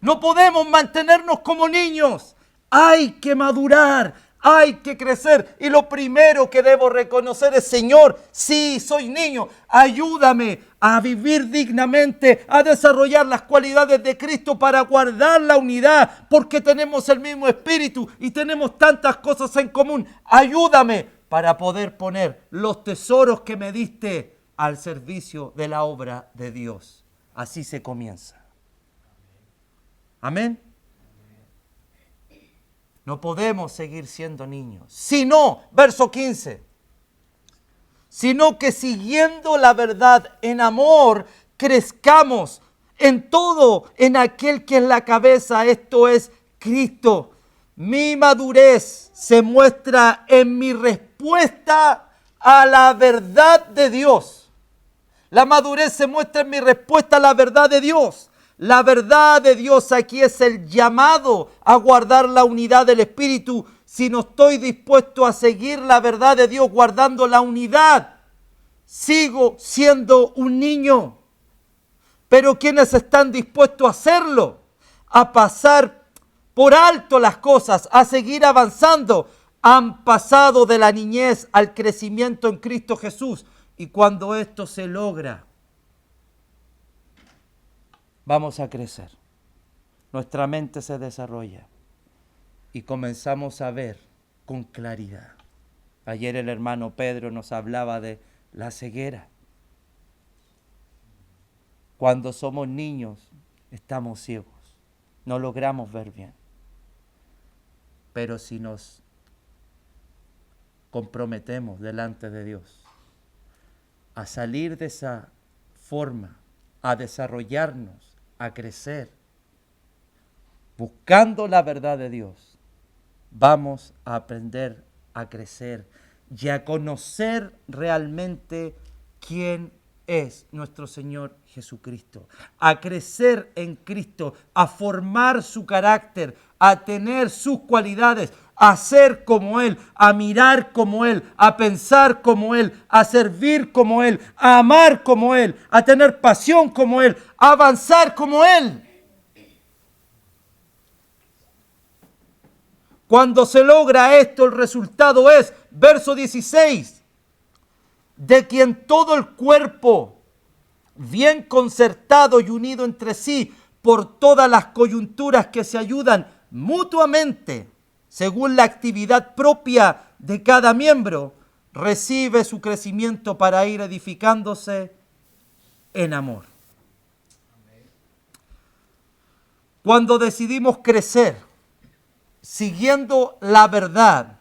No podemos mantenernos como niños. Hay que madurar, hay que crecer. Y lo primero que debo reconocer es, Señor, sí, soy niño. Ayúdame a vivir dignamente, a desarrollar las cualidades de Cristo para guardar la unidad, porque tenemos el mismo espíritu y tenemos tantas cosas en común. Ayúdame para poder poner los tesoros que me diste al servicio de la obra de Dios. Así se comienza. Amén. No podemos seguir siendo niños. Sino, verso 15, sino que siguiendo la verdad en amor, crezcamos en todo en aquel que es la cabeza, esto es Cristo. Mi madurez se muestra en mi respuesta a la verdad de Dios. La madurez se muestra en mi respuesta a la verdad de Dios. La verdad de Dios aquí es el llamado a guardar la unidad del Espíritu. Si no estoy dispuesto a seguir la verdad de Dios guardando la unidad, sigo siendo un niño. Pero quienes están dispuestos a hacerlo, a pasar por alto las cosas, a seguir avanzando, han pasado de la niñez al crecimiento en Cristo Jesús. Y cuando esto se logra, vamos a crecer. Nuestra mente se desarrolla y comenzamos a ver con claridad. Ayer el hermano Pedro nos hablaba de la ceguera. Cuando somos niños estamos ciegos, no logramos ver bien. Pero si nos comprometemos delante de Dios a salir de esa forma, a desarrollarnos, a crecer, buscando la verdad de Dios, vamos a aprender a crecer y a conocer realmente quién es nuestro Señor Jesucristo, a crecer en Cristo, a formar su carácter, a tener sus cualidades, a ser como Él, a mirar como Él, a pensar como Él, a servir como Él, a amar como Él, a tener pasión como Él, a avanzar como Él. Cuando se logra esto, el resultado es, verso 16, de quien todo el cuerpo, bien concertado y unido entre sí, por todas las coyunturas que se ayudan mutuamente, según la actividad propia de cada miembro, recibe su crecimiento para ir edificándose en amor. Cuando decidimos crecer, siguiendo la verdad,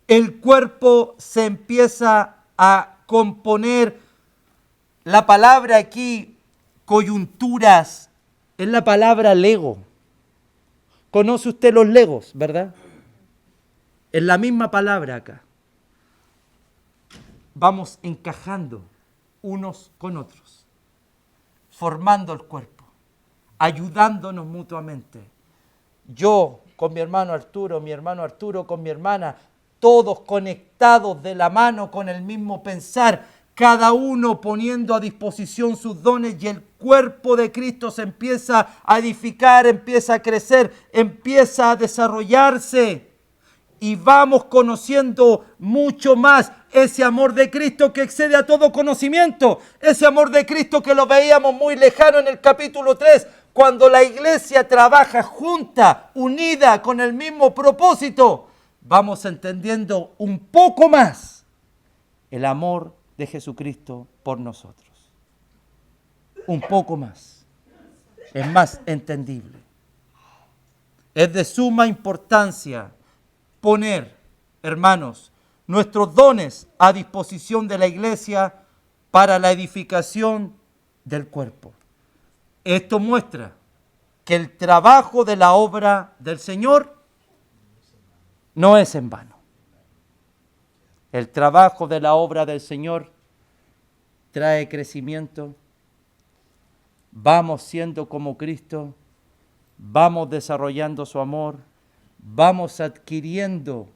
el cuerpo se empieza a componer. La palabra aquí, coyunturas, es la palabra lego. ¿Conoce usted los legos, verdad? Es la misma palabra acá. Vamos encajando unos con otros, formando el cuerpo, ayudándonos mutuamente. Yo con mi hermano Arturo con mi hermana, todos conectados de la mano con el mismo pensar, cada uno poniendo a disposición sus dones y el cuerpo de Cristo se empieza a edificar, empieza a crecer, empieza a desarrollarse. Y vamos conociendo mucho más ese amor de Cristo que excede a todo conocimiento. Ese amor de Cristo que lo veíamos muy lejano en el capítulo 3, cuando la iglesia trabaja junta, unida, con el mismo propósito. Vamos entendiendo un poco más el amor de Jesucristo por nosotros. Un poco más. Es más entendible. Es de suma importancia poner, hermanos, nuestros dones a disposición de la iglesia para la edificación del cuerpo. Esto muestra que el trabajo de la obra del Señor no es en vano. El trabajo de la obra del Señor trae crecimiento. Vamos siendo como Cristo, vamos desarrollando su amor, vamos adquiriendo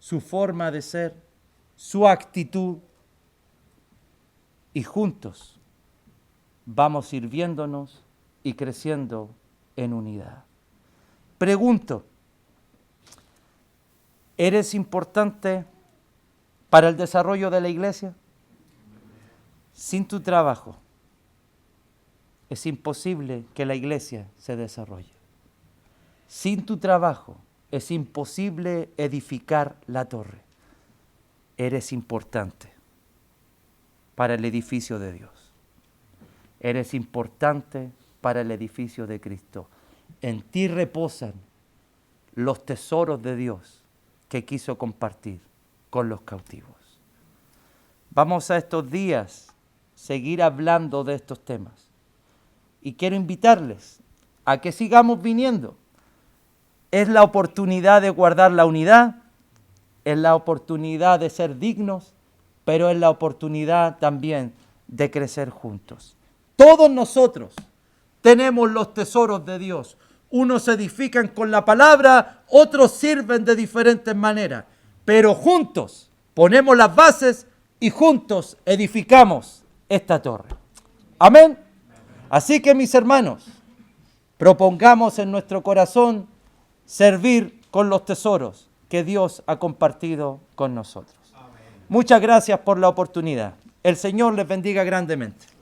su forma de ser, su actitud, y juntos vamos sirviéndonos y creciendo en unidad. Pregunto, ¿eres importante para el desarrollo de la iglesia? Sin tu trabajo es imposible que la iglesia se desarrolle. Sin tu trabajo es imposible edificar la torre. Eres importante para el edificio de Dios. Eres importante para el edificio de Cristo. En ti reposan los tesoros de Dios que quiso compartir con los cautivos. Vamos a estos días seguir hablando de estos temas. Y quiero invitarles a que sigamos viniendo. Es la oportunidad de guardar la unidad, es la oportunidad de ser dignos, pero es la oportunidad también de crecer juntos. Todos nosotros tenemos los tesoros de Dios. Unos se edifican con la palabra, otros sirven de diferentes maneras, pero juntos ponemos las bases y juntos edificamos esta torre. Amén. Así que, mis hermanos, propongamos en nuestro corazón servir con los tesoros que Dios ha compartido con nosotros. Muchas gracias por la oportunidad. El Señor les bendiga grandemente.